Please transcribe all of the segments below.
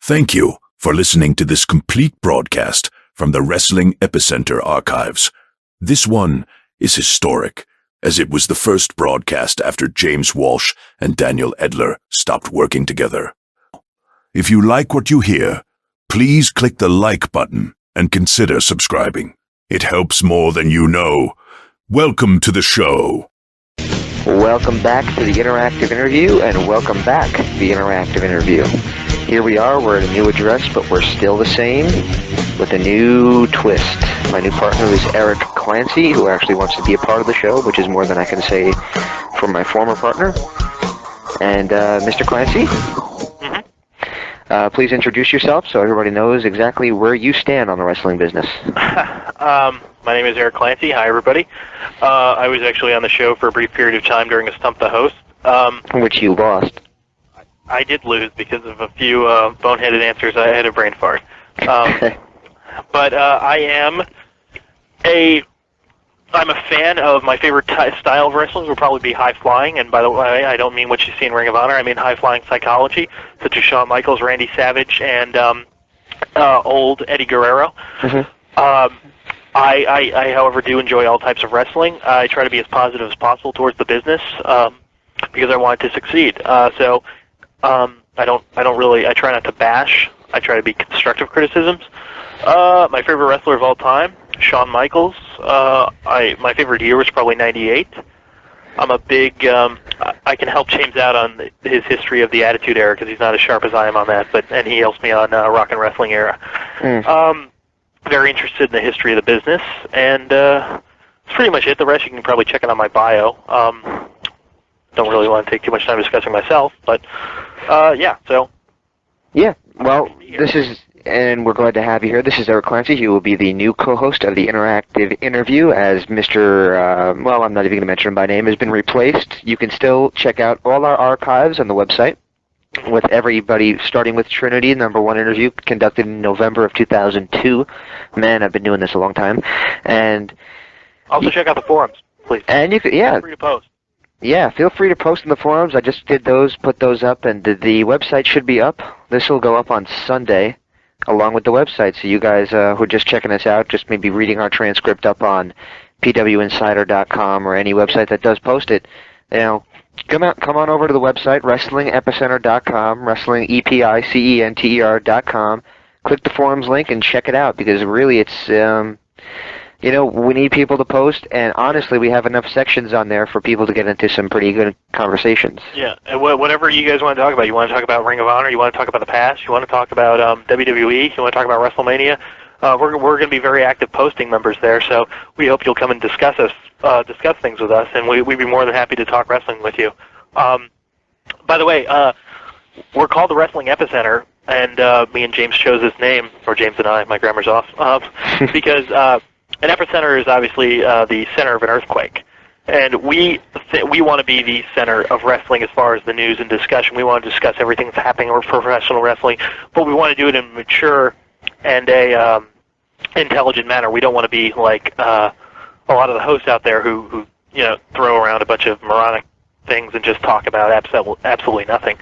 Thank you for listening to this complete broadcast from the Wrestling Epicenter archives. This one is historic, as it was the first broadcast after James Walsh and Daniel Edler stopped working together. If you like what you hear, please click the like button and consider subscribing. It helps more than you know. Welcome to the show. Welcome back to the interactive interview, and welcome back to the interactive interview. Here we are, we're at a new address, but we're still the same with a new twist. My new partner is Erik Clancy, who actually wants to be a part of the show, which is more than I can say for my former partner. And Mr. Clancy, please introduce yourself so everybody knows exactly where you stand on the wrestling business. My name is Erik Clancy. Hi, everybody. I was actually on the show for a brief period of time during a Stump the Host. Which you lost. I did lose because of a few boneheaded answers. I had a brain fart. But I'm a fan of my favorite style of wrestling would probably be high-flying, and by the way, I don't mean what you see in Ring of Honor. I mean high-flying psychology, such as Shawn Michaels, Randy Savage, and old Eddie Guerrero. I, however, do enjoy all types of wrestling. I try to be as positive as possible towards the business because I want it to succeed. I try not to bash. I try to be constructive criticisms. My favorite wrestler of all time, Shawn Michaels. My favorite year was probably '98. I'm a big. I can help James out on his history of the Attitude Era because he's not as sharp as I am on that, and he helps me on Rock and Wrestling Era. Very interested in the history of the business, and that's pretty much it. The rest you can probably check it on my bio. Don't really want to take too much time discussing myself, but yeah. Well, this is, and we're glad to have you here. This is Erik Clancy. He will be the new co-host of the interactive interview as Mr. I'm not even going to mention him by name, has been replaced. You can still check out all our archives on the website with everybody, starting with Trinity, #1 interview conducted in November of 2002. Man, I've been doing this a long time. And also check out the forums, please. And you could, feel free to post. Yeah, feel free to post in the forums. I just did those, put those up, and the website should be up. This will go up on Sunday, along with the website. So you guys who are just checking us out, just maybe reading our transcript up on pwinsider.com or any website that does post it, come on over to the website, wrestlingepicenter.com, wrestlingepicenter.com. Click the forums link and check it out, because really it's, we need people to post, and honestly, we have enough sections on there for people to get into some pretty good conversations. Yeah, and whatever you guys want to talk about. You want to talk about Ring of Honor, you want to talk about the past, you want to talk about WWE, you want to talk about WrestleMania, we're going to be very active posting members there, so we hope you'll come and discuss things with us, and we'd be more than happy to talk wrestling with you. By the way, we're called the Wrestling Epicenter, and me and James chose this name, or James and I, my grammar's off, because an epicenter is obviously the center of an earthquake, and we want to be the center of wrestling as far as the news and discussion. We want to discuss everything that's happening in professional wrestling, but we want to do it in a mature and a intelligent manner. We don't want to be like a lot of the hosts out there who throw around a bunch of moronic things and just talk about absolutely nothing.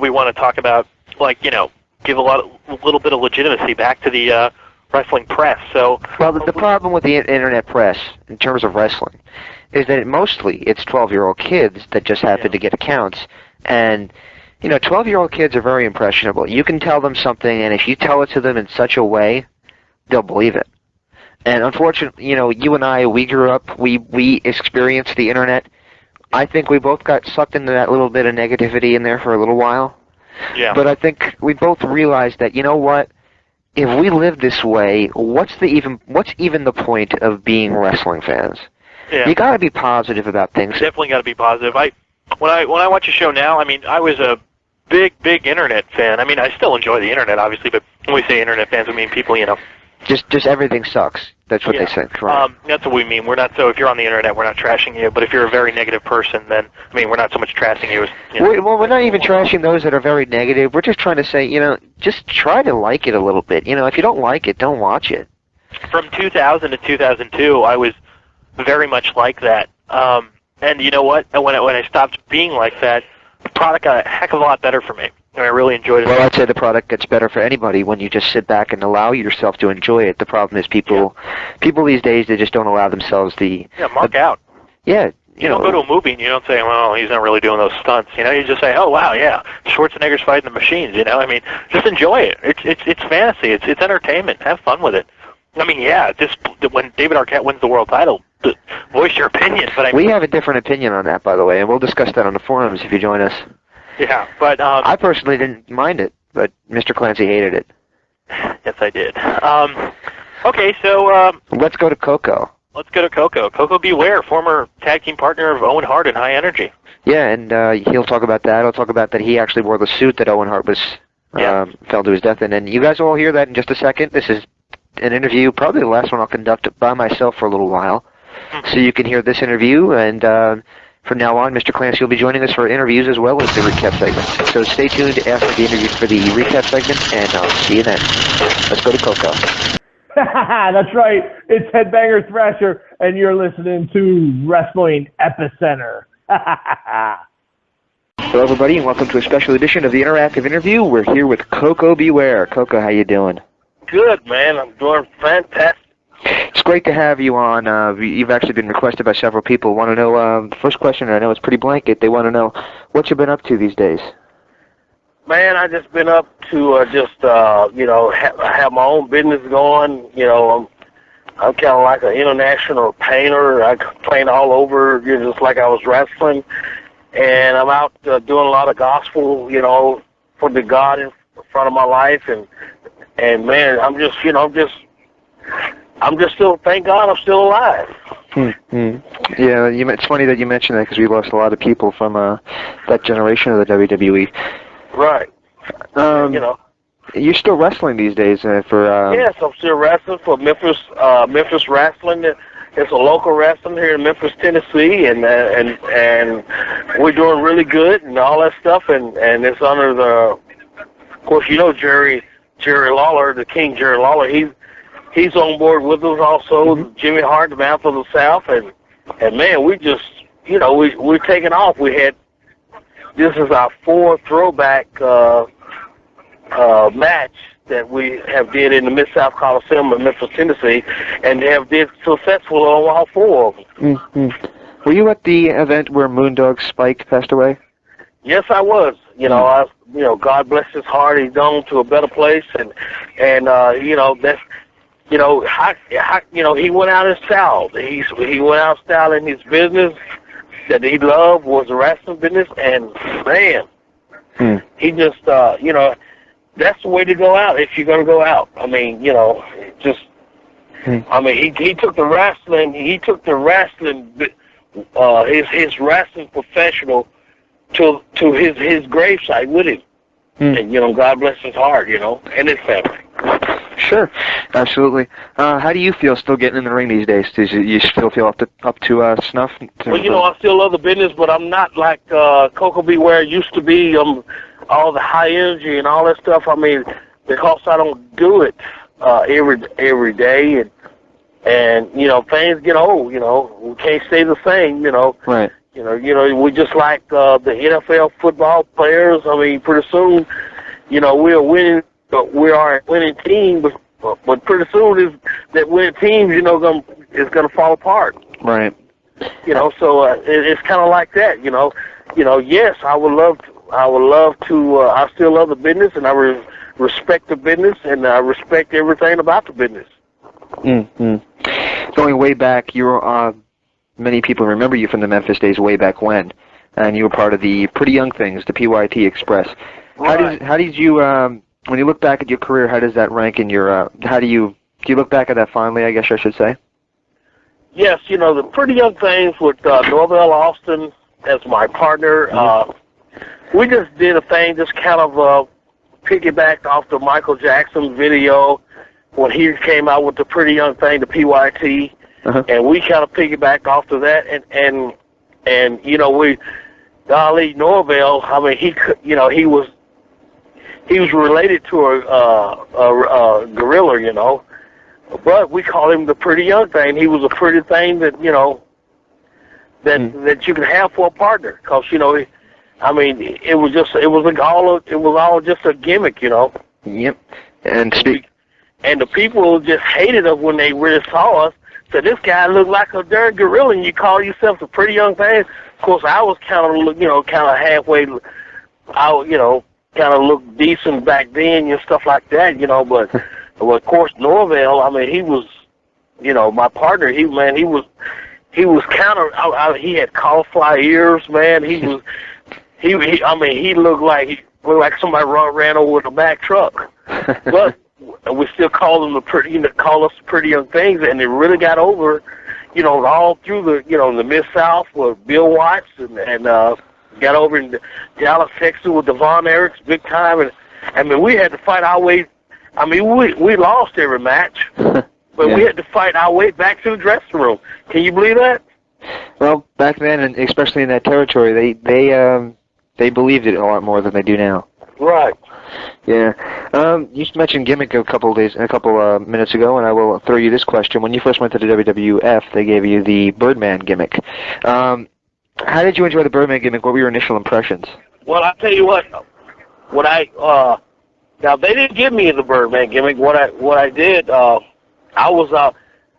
We want to talk about, give a little bit of legitimacy back to the wrestling press. So, well, the problem with the internet press in terms of wrestling is that it's 12-year-old kids that just happen to get accounts, and 12-year-old kids are very impressionable. You can tell them something, and if you tell it to them in such a way, they'll believe it. And unfortunately, you and I, we grew up, we experienced the internet. I think we both got sucked into that little bit of negativity in there for a little while. Yeah. But I think we both realized that, what? If we live this way, what's even the point of being wrestling fans? Yeah. You got to be positive about things. Definitely got to be positive. When I watch a show now, I was a big internet fan. I still enjoy the internet, obviously, but when we say internet fans, we mean people, Just everything sucks. That's what they say. Right. That's what we mean. We're not if you're on the internet, we're not trashing you. But if you're a very negative person, then we're not so much trashing you as. Well, we're not even trashing those that are very negative. We're just trying to say, just try to like it a little bit. If you don't like it, don't watch it. From 2000 to 2002, I was very much like that. And you know what? When I stopped being like that, the product got a heck of a lot better for me. And I really enjoyed it. Well, I'd say the product gets better for anybody when you just sit back and allow yourself to enjoy it. The problem is people these days, they just don't allow themselves mark out. Yeah. You don't go to a movie and you don't say, well, he's not really doing those stunts. You know, you just say, oh, wow, yeah, Schwarzenegger's fighting the machines, you know? I mean, just enjoy it. It's fantasy. It's entertainment. Have fun with it. I mean, yeah, just when David Arquette wins the world title, voice your opinion. But we have a different opinion on that, by the way, and we'll discuss that on the forums if you join us. Yeah, but... I personally didn't mind it, but Mr. Clancy hated it. Yes, I did. Okay, so... let's go to Koko. Let's go to Koko. Koko B. Ware, former tag team partner of Owen Hart in High Energy. Yeah, and he'll talk about that. He'll talk about that he actually wore the suit that Owen Hart was fell to his death in. And you guys will hear that in just a second. This is an interview, probably the last one I'll conduct by myself for a little while. So you can hear this interview, and from now on, Mr. Clancy will be joining us for interviews as well as the recap segment. So stay tuned after the interview for the recap segment, and I'll see you then. Let's go to Koko. That's right. It's Headbanger Thrasher, and you're listening to Wrestling Epicenter. Hello, everybody, and welcome to a special edition of the Interactive Interview. We're here with Koko B. Ware. Koko, how you doing? Good, man. I'm doing fantastic. It's great to have you on. You've actually been requested by several people. Want to know, the first question, I know it's pretty blanket, they want to know what you've been up to these days. Man, I just been up to have my own business going. You know, I'm kind of like an international painter. I paint all over, just like I was wrestling. And I'm out doing a lot of gospel, for the God in front of my life. And man, I'm just still, thank God I'm still alive. Yeah, it's funny that you mentioned that because we lost a lot of people from that generation of the WWE. Right. You're still wrestling these days for... Yes, I'm still wrestling for Memphis Wrestling. It's a local wrestling here in Memphis, Tennessee, and we're doing really good and all that stuff, and it's under the... Of course, Jerry Lawler, the King Jerry Lawler, he's on board with us also, Jimmy Hart, the Mouth of the South, and man, we just, we're taking off. This is our fourth throwback match that we have did in the Mid-South Coliseum in Memphis, Tennessee, and have did successful on all four of them. Were you at the event where Moondog Spike passed away? Yes, I was. God bless his heart. He's gone to a better place, and that's. He went out in style. He went out in style in his business that he loved was the wrestling business, and man, he just, that's the way to go out if you're going to go out. I mean, he took the wrestling, his wrestling professional to his gravesite with him. And, God bless his heart, and his family. Sure, absolutely. How do you feel still getting in the ring these days? Do you still feel up to snuff? Well, I still love the business, but I'm not like Koko B. Ware used to be. All the high energy and all that stuff. I mean, because I don't do it every day, and things get old. We can't stay the same. Right. We just like the NFL football players. I mean, pretty soon, we're winning. But we are a winning team, but pretty soon that winning team, is going to fall apart. Right. So it's kind of like that. Yes, I would love to. I still love the business, and I respect the business, and I respect everything about the business. Going way back, you were. Many people remember you from the Memphis days way back when, and you were part of the Pretty Young Things, the PYT Express. Right. How did you? When you look back at your career, how does that rank in your, do you look back at that fondly, I guess I should say? Yes, the Pretty Young Things with Norvell Austin as my partner. We just did a thing, just kind of piggybacked off the Michael Jackson video when he came out with the Pretty Young Thing, the PYT, and we kind of piggybacked off to that, and golly, Norvell, I mean, he was related to a gorilla, but we call him the Pretty Young Thing. He was a pretty thing that, that you can have for a partner, because, I mean, it was all just a gimmick, you know. Yep. And the people just hated us when they really saw us. So this guy looked like a darn gorilla, and you call yourself a pretty young man. Of course, I was kind of halfway. Kind of looked decent back then and stuff like that, you know. But of course, Norvell, I mean, he was, you know, my partner. He was kind of. He had cauliflower ears, man. He looked like somebody ran over with a Mack truck. But we still call us pretty young things, and it really got over, you know, all through the Mid-South with Bill Watts and got over in Dallas, Texas with Devon Eriks big time, and I mean we had to fight our way. I mean we lost every match, but we had to fight our way back to the dressing room. Can you believe that? Well, back then, and especially in that territory, they believed it a lot more than they do now. Right. Yeah. You mentioned gimmick a couple minutes ago, and I will throw you this question. When you first went to the WWF, they gave you the Birdman gimmick. How did you enjoy the Birdman gimmick? What were your initial impressions? Well, I'll tell you what now they didn't give me the Birdman gimmick. What I did, I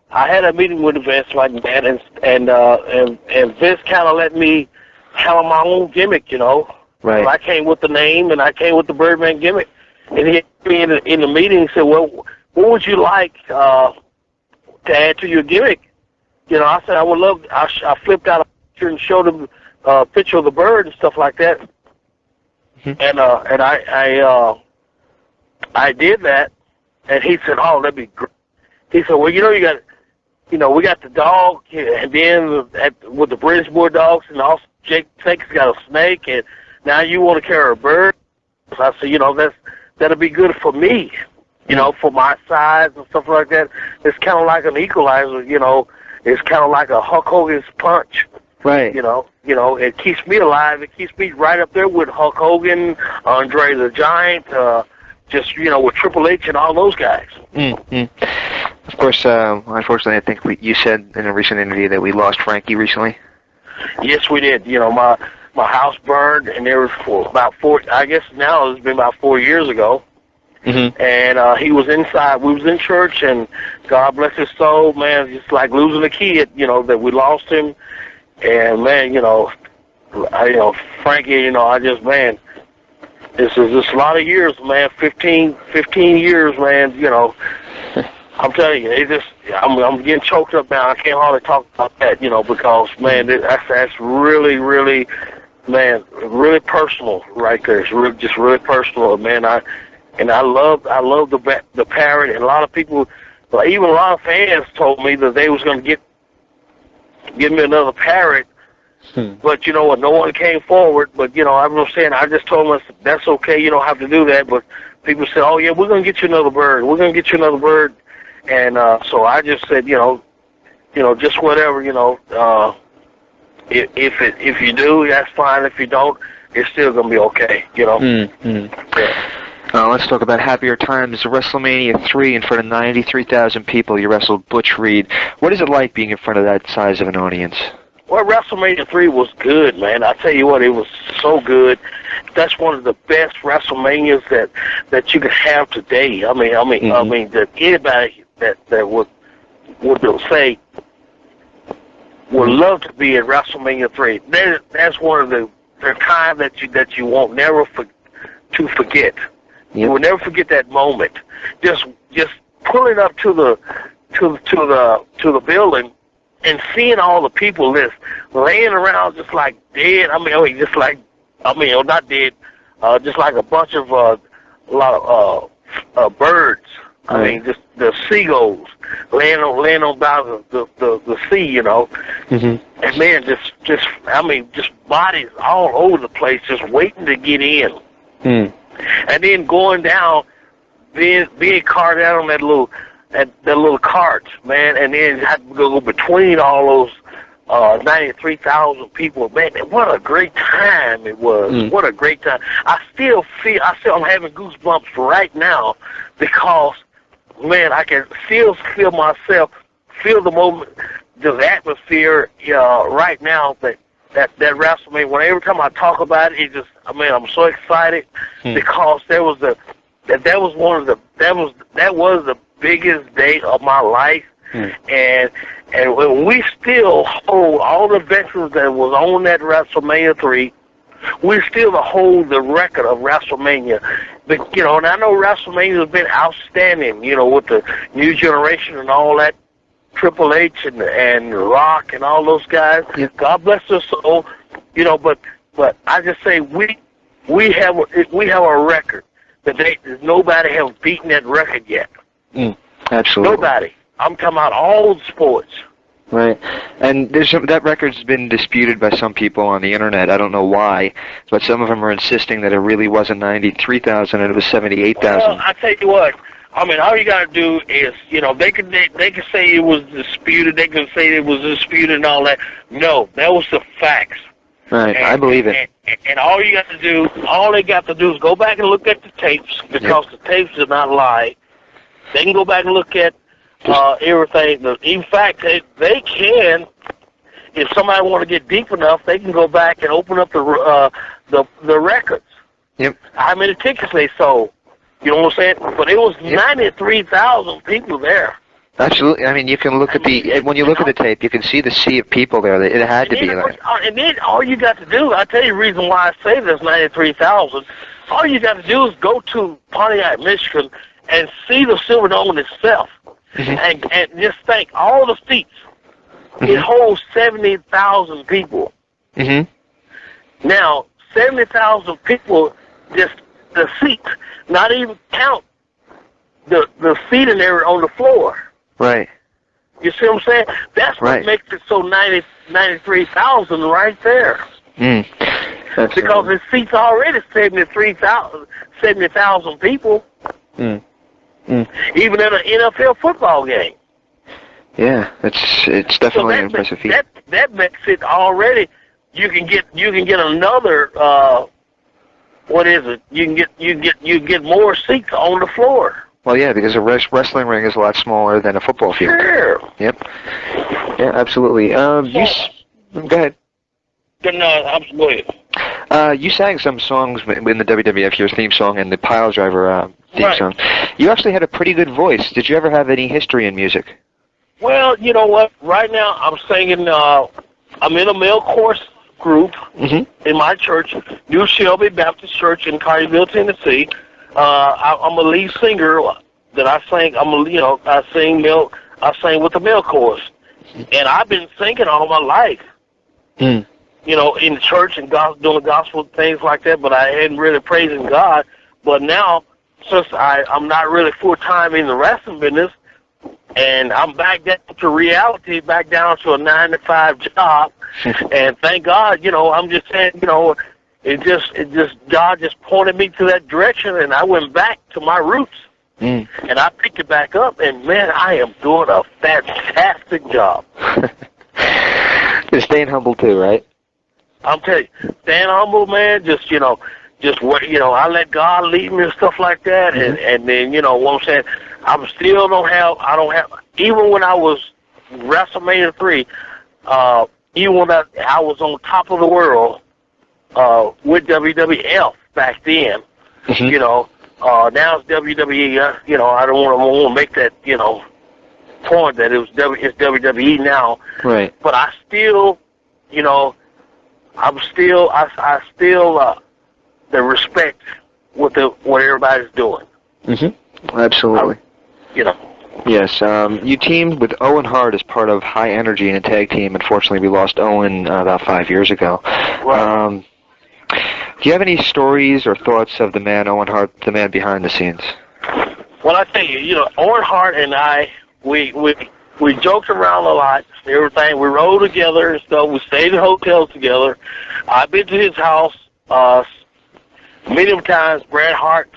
had a meeting with Vince McMahon, and Vince kind of let me have my own gimmick, you know. Right. So I came with the name, and I came with the Birdman gimmick. And he hit me in the meeting and said, well, what would you like to add to your gimmick? You know, I said, I would love, I flipped out a picture and showed him a picture of the bird and stuff like that. Mm-hmm. And I did that, and he said, oh, that'd be great. He said, well, we got the dog, and then with the British Bulldogs, and also Jake Snake's got a snake, and now you want to carry a bird. So I said, you know, that'll be good for me, you know, for my size and stuff like that. It's kind of like an equalizer, you know. It's kind of like a Hulk Hogan's punch. Right. You know, it keeps me alive. It keeps me right up there with Hulk Hogan, Andre the Giant, just, you know, with Triple H and all those guys. Mm-hmm. Of course, unfortunately, I think you said in a recent interview that we lost Frankie recently. Yes, we did. You know, my house burned, and there was about 4. I guess now it's been about 4 years ago. Mm-hmm. And he was inside. We was in church, and God bless his soul, man. Just like losing a kid, you know, that we lost him. And man, Frankie, this is just a lot of years, man. 15 years, man. You know, I'm telling you, I'm getting choked up now. I can't hardly talk about that, you know, because man, that's really, really, man, really personal right there. It's really personal, man. I love the parrot, and a lot of people, even a lot of fans told me that they was going to give me another parrot. But you know what? No one came forward. But you know, I'm just saying. I just told them that's okay. You don't have to do that. But people said, "Oh yeah, we're gonna get you another bird. We're gonna get you another bird." And so I just said, you know, just whatever. You know, if you do, that's fine. If you don't, it's still gonna be okay. You know. Mm-hmm. Yeah. Let's talk about happier times. WrestleMania 3 in front of 93,000 people. You wrestled Butch Reed. What is it like being in front of that size of an audience? Well, WrestleMania 3 was good, man. I tell you what, it was so good. That's one of the best WrestleManias that you could have today. I mean, that anybody that would say would love to be at WrestleMania 3. That's one of the time that you won't never to forget. Yep. You will never forget that moment. Just pulling up to the building and seeing all the people just laying around just like dead. Not dead, just like a bunch of a lot of birds. I mean, just the seagulls laying on by the sea, you know. Mm-hmm. And man, just bodies all over the place, just waiting to get in. Mm. And then going down, being carted out on that little cart, man, and then had to go between all those 93,000 people. Man, what a great time it was. Mm. What a great time. I'm having goosebumps right now because, man, I can still feel myself, feel the moment, the atmosphere right now that WrestleMania. When every time I talk about it, I'm so excited because that was the biggest day of my life, and when we still hold all the veterans that was on that WrestleMania 3. We still hold the record of WrestleMania. But, and I know WrestleMania has been outstanding, with the new generation and all that, Triple H and Rock and all those guys. Yep. God bless their soul, but I just say we have a record that nobody has beaten that record yet. Absolutely. Nobody. I'm talking about all the sports. Right, and that record's been disputed by some people on the internet. I don't know why, but some of them are insisting that it really wasn't 93,000 and it was 78,000. Well, I tell you what. I mean, all you got to do is, they can say it was disputed. They can say it was disputed and all that. No, that was the facts. Right, I believe it. And all they got to do is go back and look at the tapes because the tapes did not lie. They can go back and look at everything. In fact, they can, if somebody want to get deep enough, they can go back and open up the records. Yep. How many tickets they sold? You know what I'm saying? But it was 93,000 people there. Absolutely. I mean, you can look when you look at the tape, you can see the sea of people there. It had to be like. And then all you got to do, I'll tell you the reason why I say there's 93,000. All you got to do is go to Pontiac, Michigan, and see the Silverdome itself. And just think, all the seats, it holds 70,000 people. Now, 70,000 people, just the seats, not even count the seating area on the floor. Right. You see what I'm saying? That's what makes it so 93,000 right there. Because the seats already 70,000 people. Even in an NFL football game. Yeah, it's definitely an impressive feat. That makes it already. You can get another. What is it? You can get more seats on the floor. Well, yeah, because a wrestling ring is a lot smaller than a football field. Sure. Yep. Yeah, absolutely. Go ahead. No, go ahead. You sang some songs in the WWF, your theme song, and the Pile Driver theme song. You actually had a pretty good voice. Did you ever have any history in music? Well, you know what? Right now, I'm singing. I'm in a male chorus group in my church, New Shelby Baptist Church in Collierville, Tennessee. I'm a lead singer that I sing. I sing with the male chorus, and I've been singing all my life. In the church and doing gospel things like that, but I hadn't really praising God. But now, since I'm not really full-time in the wrestling business, and I'm back down to reality, back down to a 9-to-5 job, and thank God, I'm just saying, it just God just pointed me to that direction, and I went back to my roots, and I picked it back up, and man, I am doing a fantastic job. You're staying humble too, right? I'm telling you, staying humble, man. Just what I let God lead me and stuff like that, and then what I'm saying, I don't have. Even when I was WrestleMania 3, even when I was on top of the world with WWF back then, now it's WWE. I don't want to make that point that it's WWE now. Right. But I still, I still the respect what everybody's doing. Absolutely. Yes. You teamed with Owen Hart as part of High Energy in a tag team. Unfortunately, we lost Owen about 5 years ago. Right. Do you have any stories or thoughts of the man Owen Hart, the man behind the scenes? Well, I tell you, Owen Hart and I, we joked around a lot, everything. We rode together and stuff. We stayed in hotels together. I've been to his house many times, Bret Hart.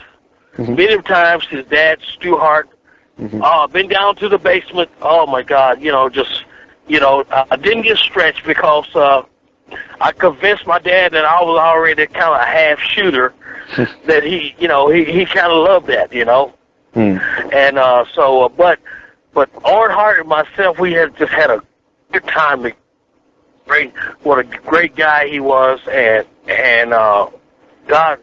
Many times his dad, Stu Hart. Been down to the basement. Oh, my God. I didn't get stretched because I convinced my dad that I was already kind of a half shooter, that he kind of loved that, And but Owen Hart and myself, we had just had a good time great guy he was, and God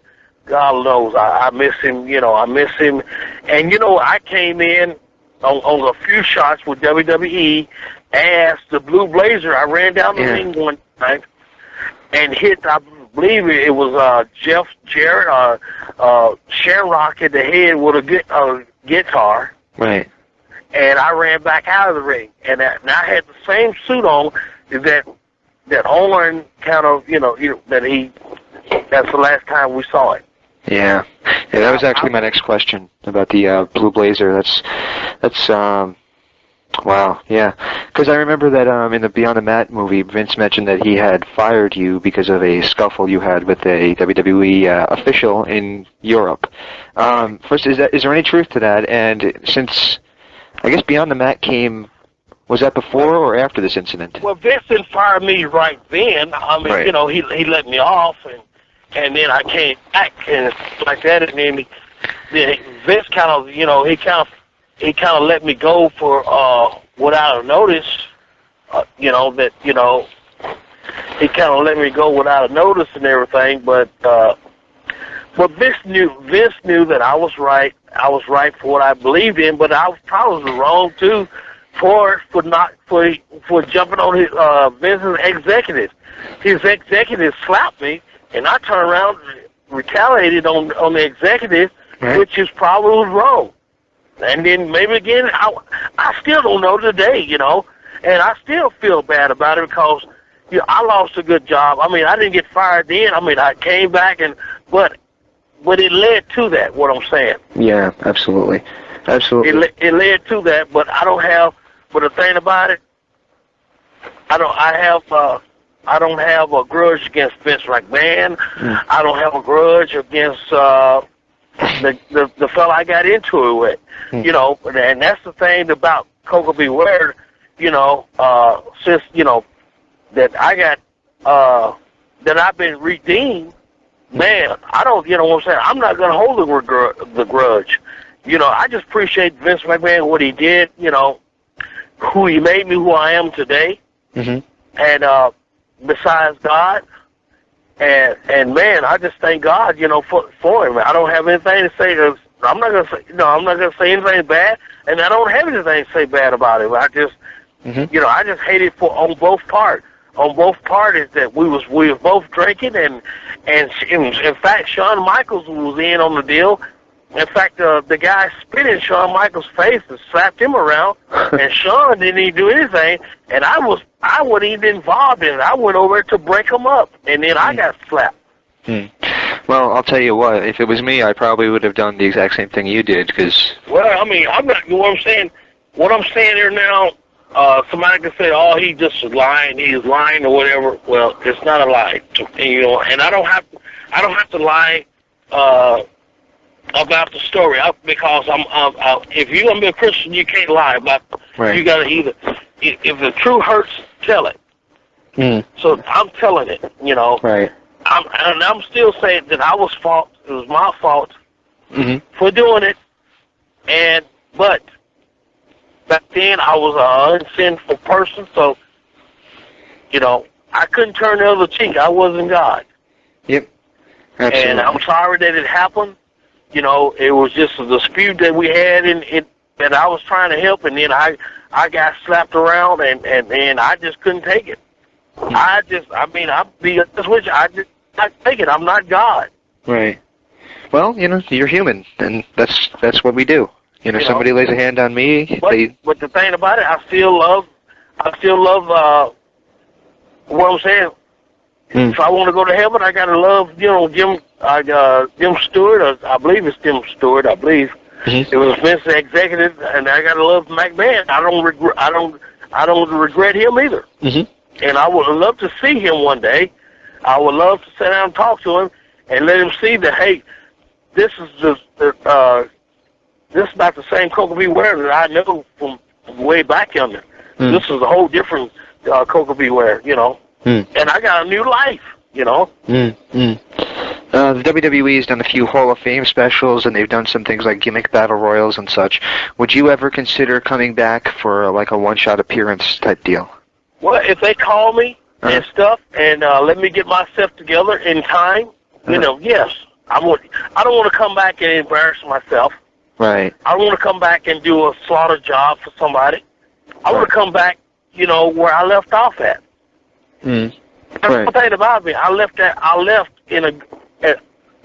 knows I miss him. I miss him, and I came in on a few shots with WWE as the Blue Blazer. I ran down the ring one time and hit, I believe it was Jeff Jarrett, Shamrock in the head with a guitar. Right. And I ran back out of the ring, and I had the same suit on that Owen kind of, that's the last time we saw it. Yeah, that was actually my next question about the Blue Blazer. That's wow, yeah. Because I remember that in the Beyond the Mat movie, Vince mentioned that he had fired you because of a scuffle you had with a WWE official in Europe. First, is there any truth to that? And since, I guess Beyond the Mat came, was that before or after this incident? Well, Vince didn't fire me right then. I mean, right. He let me off, and then I came back and like that, and then Vince kind of, he kind of let me go for without a notice. He kind of let me go without a notice and everything. But Vince knew that I was right. I was right for what I believed in, but I was probably wrong too for jumping on his Vince's executive. His executive slapped me, and I turned around and retaliated on the executive, right. which is probably wrong. And then maybe again, I still don't know today, and I still feel bad about it because I lost a good job. I mean, I didn't get fired then. I mean, I came back, but it led to that. What I'm saying. Yeah, absolutely. It led to that, but I don't have. But the thing about it, I don't have a grudge against Vince McMahon. I don't have a grudge against the fella I got into it with. And that's the thing about Koko B. Ware, since that I got that I've been redeemed. Man, I don't, what I'm saying. I'm not gonna hold the grudge. I just appreciate Vince McMahon, what he did. Who he made me, who I am today. Mm-hmm. And besides God, and man, I just thank God, for him. I don't have anything to say. I'm not gonna say anything bad, and I don't have anything to say bad about him. I just, I just hate it on both parts. On both parties that we was both drinking, and in fact, Shawn Michaels was in on the deal. In fact, the guy spit in Shawn Michaels' face and slapped him around, and Shawn didn't even do anything, and I wasn't even involved in it. I went over to break him up, and then I got slapped. Well, I'll tell you what, if it was me, I probably would have done the exact same thing you did, because... Well, I mean, I'm not, what I'm saying here now, somebody can say, oh, he's lying or whatever. Well, it's not a lie, and I don't have to lie, about the story, because if you're gonna be a Christian, you can't lie about. Right. You gotta if the truth hurts, tell it. So I'm telling it, Right. I'm still saying that it was my fault for doing it, but back then I was an unsinful person, so I couldn't turn the other cheek. I wasn't God. Yep. Absolutely. And I'm sorry that it happened. It was just a dispute that we had that I was trying to help, and then I got slapped around, and I just couldn't take it. I'll be honest with you, I just not take it. I'm not God. Right. Well, you're human, and that's what we do. Somebody lays a hand on me. But the thing about it, I still love what I'm saying. If I want to go to heaven, I gotta love, Jim Stewart. Or I believe it's Jim Stewart. I believe it was Vince the executive, and I gotta love McMahon. I don't regret him either. And I would love to see him one day. I would love to sit down and talk to him and let him see that, hey, this is this is not the same Koko B. Ware that I know from way back yonder. This is a whole different Koko B. Ware, And I got a new life, The WWE has done a few Hall of Fame specials, and they've done some things like gimmick battle royals and such. Would you ever consider coming back for like a one-shot appearance type deal? Well, if they call me, and stuff, and let me get myself together in time. You know, yes, I don't want to come back and embarrass myself. Right. I don't want to come back and do a slaughter job for somebody. I want to come back, you know, where I left off at. Mm. That's the thing about me. I left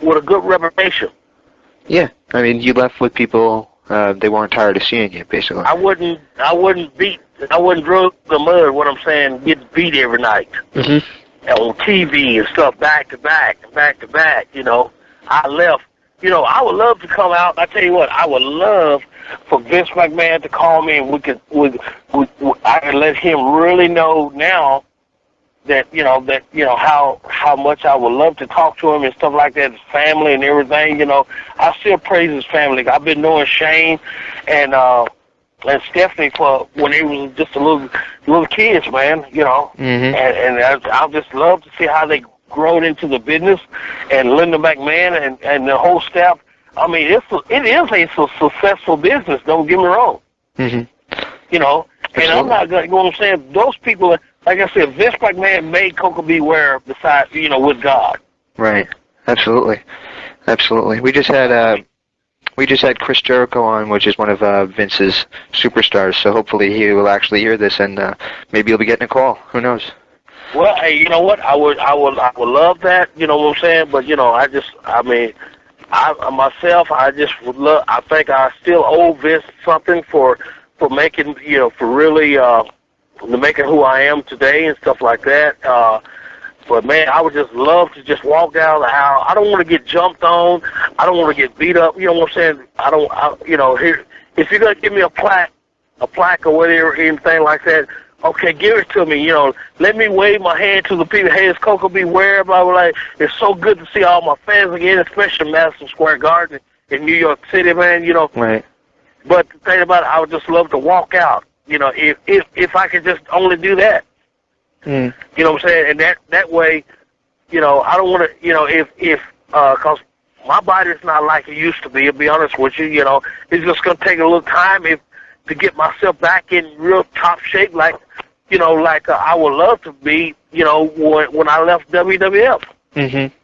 with a good reputation. Yeah. I mean, you left with people, they weren't tired of seeing you, basically. I wouldn't drug the mud, what I'm saying, get beat every night. Mm-hmm. On TV and stuff, back to back, you know. I left. You know, I would love to come out. I tell you what, I would love for Vince McMahon to call me, and I could let him really know now that how much I would love to talk to him and stuff like that, his family and everything. You know, I still praise his family. I've been knowing Shane and Stephanie for when they was just little kids, man. You know, mm-hmm. and I just love to see how they grown into the business, and Linda McMahon and the whole staff. I mean, it is a successful business. Don't get me wrong. Mm-hmm. You know, and I'm not gonna. You know what I'm saying? Those people, like I said, Vince McMahon made Koko be Ware besides, you know, with God. Right. Absolutely. Absolutely. We just had Chris Jericho on, which is one of Vince's superstars. So hopefully he will actually hear this, and maybe he'll be getting a call. Who knows? Well, hey, you know what? I would love that. You know what I'm saying? But you know, I just would love. I think I still owe Vince something for making, you know, for really making who I am today and stuff like that. But man, I would just love to just walk down the aisle. I don't want to get jumped on. I don't want to get beat up. You know what I'm saying? You know, here, if you're gonna give me a plaque or whatever, anything like that. Okay, give it to me. You know, let me wave my hand to the people. Hey, it's Koko be Ware, blah, blah, blah. It's so good to see all my fans again, especially Madison Square Garden in New York City, man. You know. Right. But the thing about it, I would just love to walk out. You know, if I could just only do that. Mm. You know what I'm saying? And that way, you know, I don't want to. You know, because my body's not like it used to be. To be honest with you, you know, it's just gonna take a little time to get myself back in real top shape, like I would love to be, you know, when I left WWF. Mm-hmm.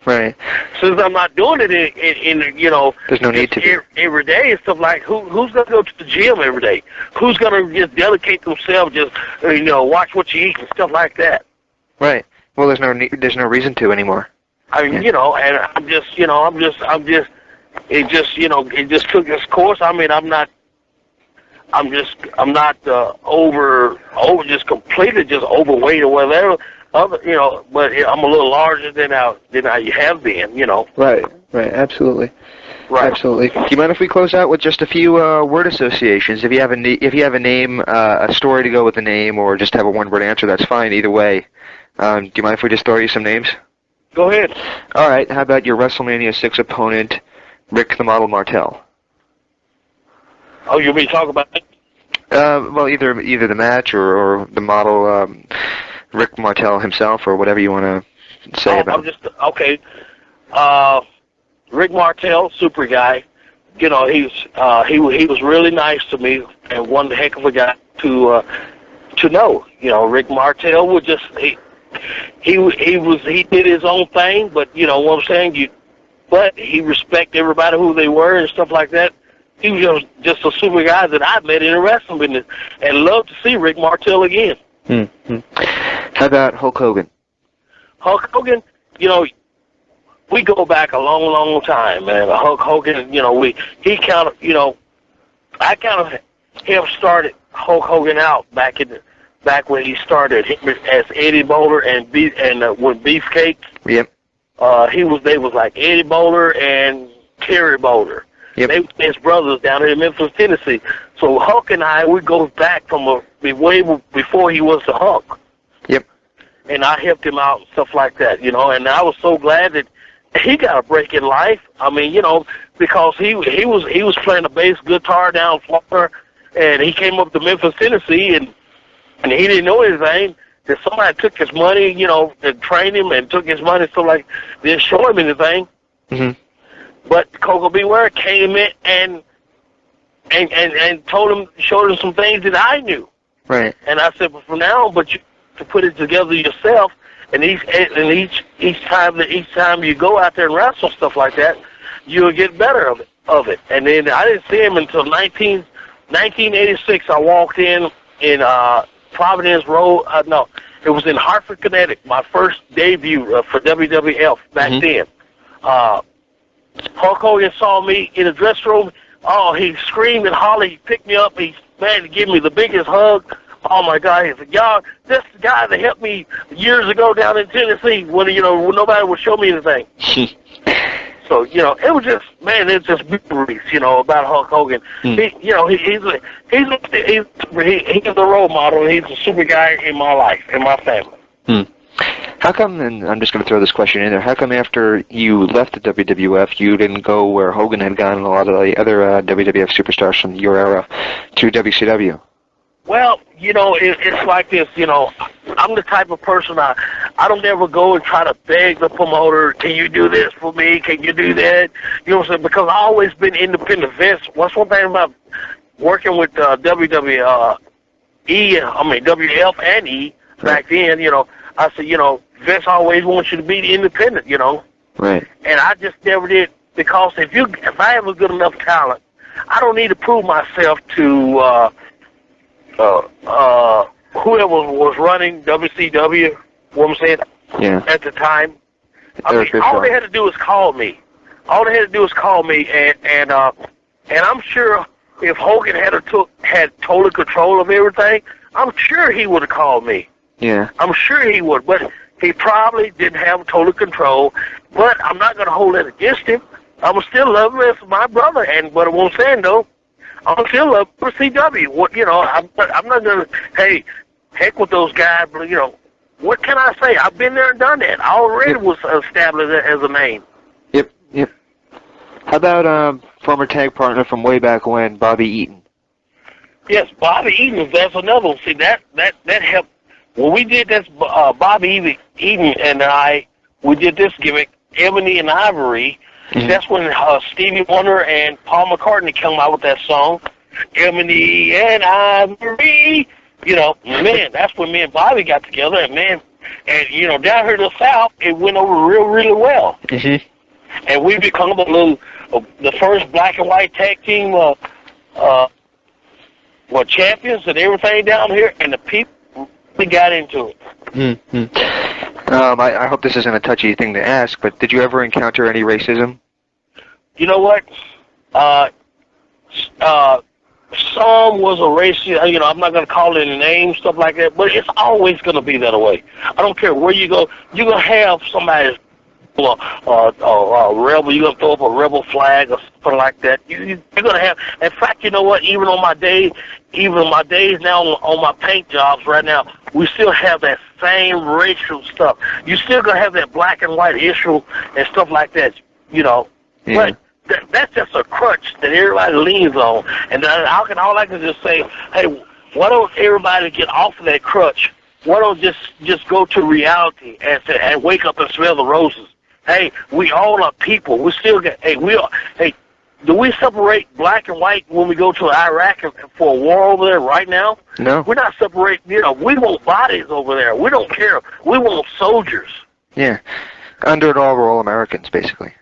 Right. Since I'm not doing it in you know, there's no need to every day and stuff like who's gonna go to the gym every day? Who's gonna just dedicate themselves, just you know, watch what you eat and stuff like that? Right. Well, there's no reason to anymore. I mean, you know, and I'm just it just took its course. I mean, I'm not just completely just overweight or whatever. You know, but I'm a little larger than I have been. You know. Right. Right. Absolutely. Right. Absolutely. Do you mind if we close out with just a few word associations? If you have a name, a story to go with the name, or just have a one-word answer, that's fine. Either way. Do you mind if we just throw you some names? Go ahead. All right. How about your WrestleMania 6 opponent, Rick the Model Martel? Oh, you want me to talk about it? Well, either the match or the model, Rick Martel himself, or whatever you want to say about. I'm just okay. Rick Martel, super guy. You know, he was really nice to me, and one heck of a guy to know. You know, Rick Martel was just he did his own thing, but you know what I'm saying. But he respected everybody who they were and stuff like that. He was just a super guy that I met in the wrestling business, and love to see Rick Martel again. Mm-hmm. How about Hulk Hogan? Hulk Hogan, you know, we go back a long, long time, man. Hulk Hogan, you know, I kind of helped started Hulk Hogan out back when he started as Eddie Bowler and with Beefcake. Yep. They was like Eddie Bowler and Terry Bowler. Yep. They were his brothers down here in Memphis, Tennessee. So Hulk and I, we go back from way before he was the Hulk. Yep. And I helped him out and stuff like that, you know. And I was so glad that he got a break in life. I mean, you know, because he was playing a bass guitar down in Florida, and he came up to Memphis, Tennessee, and he didn't know anything. That somebody took his money, you know, to train him, and took his money, so like didn't show him anything. Mm-hmm. But Koko B. Ware came in and showed him some things that I knew. Right. And I said, well, from now on, but to put it together yourself. And each time you go out there and wrestle stuff like that, you'll get better of it. And then I didn't see him until 1986. I walked in Providence Road. No, it was in Hartford, Connecticut. My first debut for WWF back then. Hulk Hogan saw me in the dressing room. Oh, he screamed and hollered. He picked me up. He gave me the biggest hug. Oh my God! He said, "Y'all, this guy that helped me years ago down in Tennessee when nobody would show me anything." So it was just it's just memories about Hulk Hogan. He's the role model. And he's a super guy in my life, in my family. How come? And I'm just going to throw this question in there. How come after you left the WWF, you didn't go where Hogan had gone and a lot of the other WWF superstars from your era to WCW? Well, it's like this, I'm the type of person, I don't ever go and try to beg the promoter, can you do this for me, can you do that, you know what I'm saying, because I've always been independent. Vince, what's one thing about working with WWF and E back then, I said, Vince always wants you to be independent, Right. And I just never did, because if I have a good enough talent, I don't need to prove myself to, whoever was running WCW, what I'm saying, at the time. All they had to do was call me. And I'm sure if Hogan had total control of everything, I'm sure he would have called me. Yeah. I'm sure he would, but he probably didn't have total control. But I'm not going to hold it against him. I'm still love him as my brother. And what I'm saying though, I'm still love for CW. I'm not going to, hey, heck with those guys, but, what can I say? I've been there and done that. I already was established as a name. Yep. How about former tag partner from way back when, Bobby Eaton? Yes, Bobby Eaton, that's another one. See, that helped. When we did this, Bobby Eaton and we did this gimmick, Ebony and Ivory. Mm-hmm. That's when Stevie Wonder and Paul McCartney came out with that song, Ebony and Ivory. That's when me and Bobby got together, and down here in the South, it went over really well. Mm-hmm. And we become the first black and white tag team, champions and everything down here, and the people really got into it. Mm-hmm. I hope this isn't a touchy thing to ask, but did you ever encounter any racism? You know what? Some was a racist, I'm not going to call it a name, stuff like that, but it's always going to be that way. I don't care where you go. You're going to have somebody, a rebel, you're going to throw up a rebel flag or something like that. You're going to have, in fact, you know what, even on my days now on my paint jobs right now, we still have that same racial stuff. You still going to have that black and white issue and stuff like that, Yeah. But that's just a crutch that everybody leans on. And all I can just say, hey, why don't everybody get off of that crutch? Why don't just go to reality and wake up and smell the roses? Hey, we all are people. We still get, do we separate black and white when we go to Iraq for a war over there right now? No. We're not separating, we want bodies over there. We don't care. We want soldiers. Yeah. Under it all, we're all Americans, basically.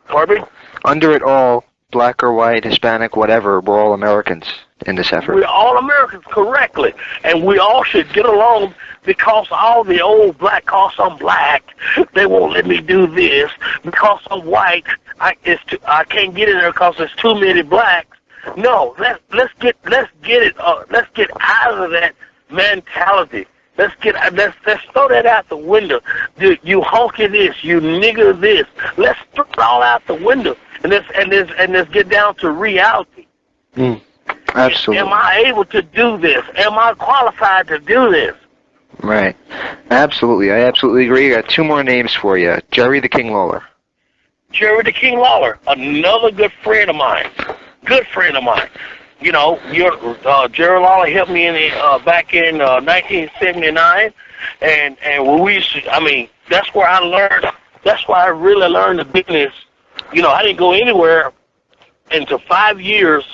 Pardon me? Under it all, black or white, Hispanic, whatever, we're all Americans in this effort. We're all Americans, correctly. And we all should get along, because all the old black, because I'm black, they won't let me do this. Because I'm white, I can't get in there because there's too many blacks. No, let's get out of that mentality. Let's throw that out the window. You honky this, you nigger this. Let's throw it all out the window, and let's get down to reality. Absolutely. Am I able to do this? Am I qualified to do this? Right. Absolutely. I absolutely agree. I got two more names for you. Jerry the King Lawler. Jerry the King Lawler, another good friend of mine. Jerry Lawler helped me back in 1979, and when we used to, that's where I learned. That's why I really learned the business. I didn't go anywhere until 5 years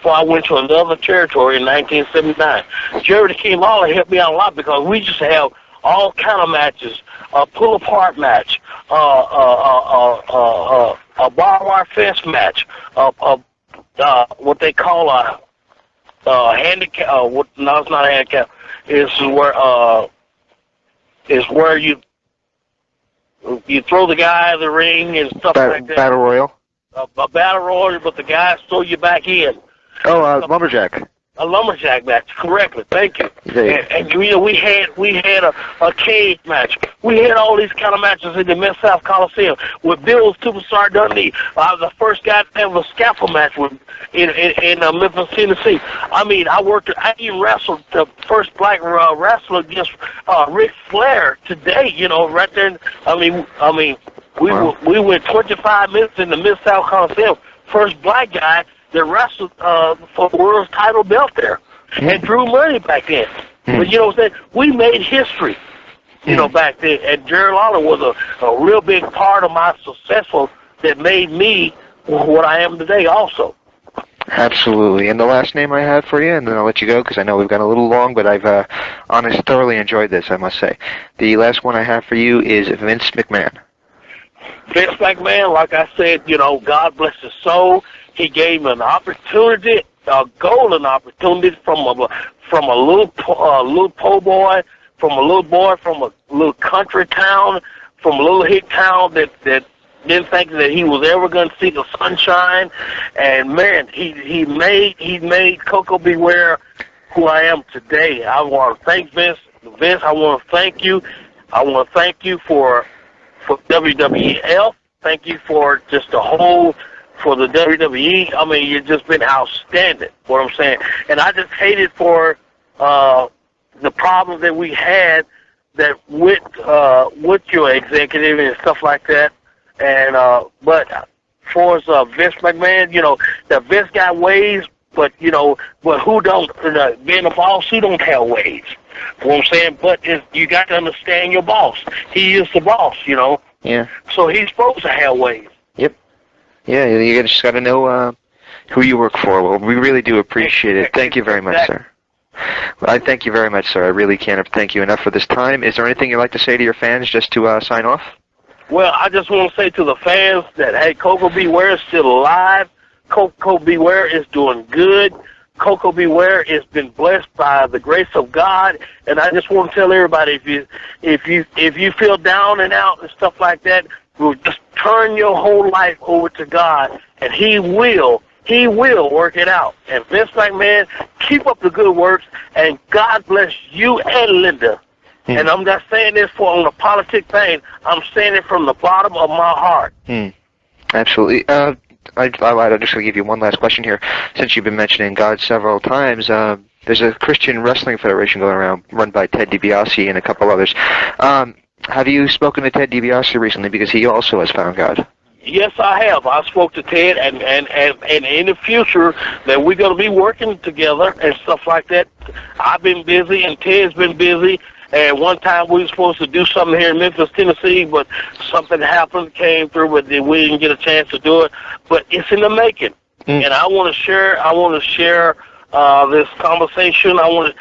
before I went to another territory in 1979. Jerry the King Lawler helped me out a lot because we used to have all kind of matches, a pull-apart match, a barbed wire fence match, what they call a handicap. No, it's not a handicap. It's where you throw the guy in the ring and stuff like that. Battle Royal? A battle royal, but the guys throw you back in. Oh, lumberjack. A lumberjack match, correctly. Thank you. And you know, we had a cage match. We had all these kind of matches in the Mid-South Coliseum with Bill Superstar Dundee. I was the first guy to have a scaffold match in Memphis, Tennessee. I mean, I even wrestled the first black wrestler against Ric Flair today. You know, right there. We went 25 minutes in the Mid-South Coliseum. First black guy that wrestled for the world's title belt there and drew money back then. But you know what I'm saying? We made history, you know, back then. And Jerry Lawler was a real big part of my successful that made me what I am today also. Absolutely. And the last name I have for you, and then I'll let you go because I know we've gone a little long, but I've honestly thoroughly enjoyed this, I must say. The last one I have for you is Vince McMahon. Vince McMahon, like I said, you know, God bless his soul. He gave me an opportunity, a golden opportunity from a little po' boy, from a little country town, from a little hick town that didn't think that he was ever going to see the sunshine. And man, he made Koko Beware who I am today. I want to thank Vince. Vince, I want to thank you. I want to thank you for WWF. Thank you for just the whole, for the WWE. I mean, you've just been outstanding, what I'm saying. And I just hated for the problems that we had that with your executive and stuff like that. And but for Vince McMahon, you know, the Vince got ways, but you know, but who don't? Being a boss, who don't have ways? You know what I'm saying? But you got to understand your boss. He is the boss, you know. Yeah. So he's supposed to have ways. Yep. Yeah, you just got to know who you work for. Well, we really do appreciate it. Thank you very much, sir. Well, I thank you very much, sir. I really can't thank you enough for this time. Is there anything you'd like to say to your fans just to sign off? Well, I just want to say to the fans that, hey, Koko Beware is still alive. Koko Beware is doing good. Koko Beware has been blessed by the grace of God, and I just want to tell everybody, if you feel down and out and stuff like that, just turn your whole life over to God, and He will work it out. And Vince McMahon, keep up the good works, and God bless you and Linda. And I'm not saying this on a politic thing. I'm saying it from the bottom of my heart. Absolutely. I'm just going to give you one last question here. Since you've been mentioning God several times, there's a Christian wrestling federation going around run by Ted DiBiase and a couple others. Have you spoken to Ted DiBiase recently? Because he also has found God. Yes, I have. I spoke to Ted, and in the future that we're going to be working together and stuff like that. I've been busy, and Ted's been busy. And one time we were supposed to do something here in Memphis, Tennessee, but something happened, came through, but we didn't get a chance to do it. But it's in the making, and I want to share. This conversation. I want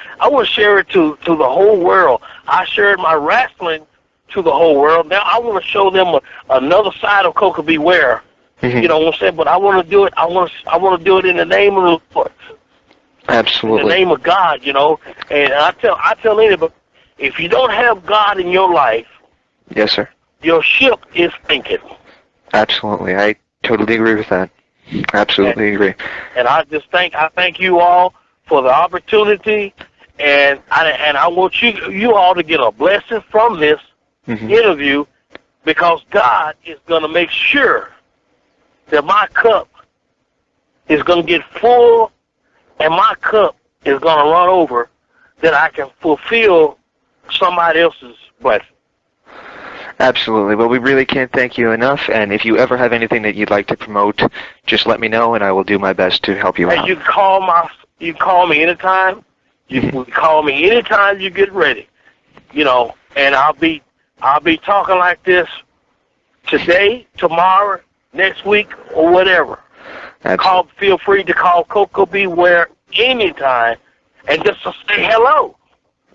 to share it to the whole world. I shared my wrestling to the whole world. Now I want to show them another side of Koko Beware. You know what I'm saying? But I want to do it. I want to do it in the name of the Lord. Absolutely. In the name of God, you know. And I tell anybody, if you don't have God in your life, yes, sir, your ship is sinking. Absolutely. I totally agree with that. Absolutely agree. And I thank you all for the opportunity, and I want you all to get a blessing from this interview, because God is going to make sure that my cup is going to get full, and my cup is going to run over, that I can fulfill somebody else's blessing. Absolutely. Well, we really can't thank you enough, and if you ever have anything that you'd like to promote, just let me know, and I will do my best to help you out. You can call me anytime. You can call me anytime you get ready, you know, and I'll be talking like this today, tomorrow, next week, or whatever. Feel free to call Koko B. Ware anytime and just to say hello.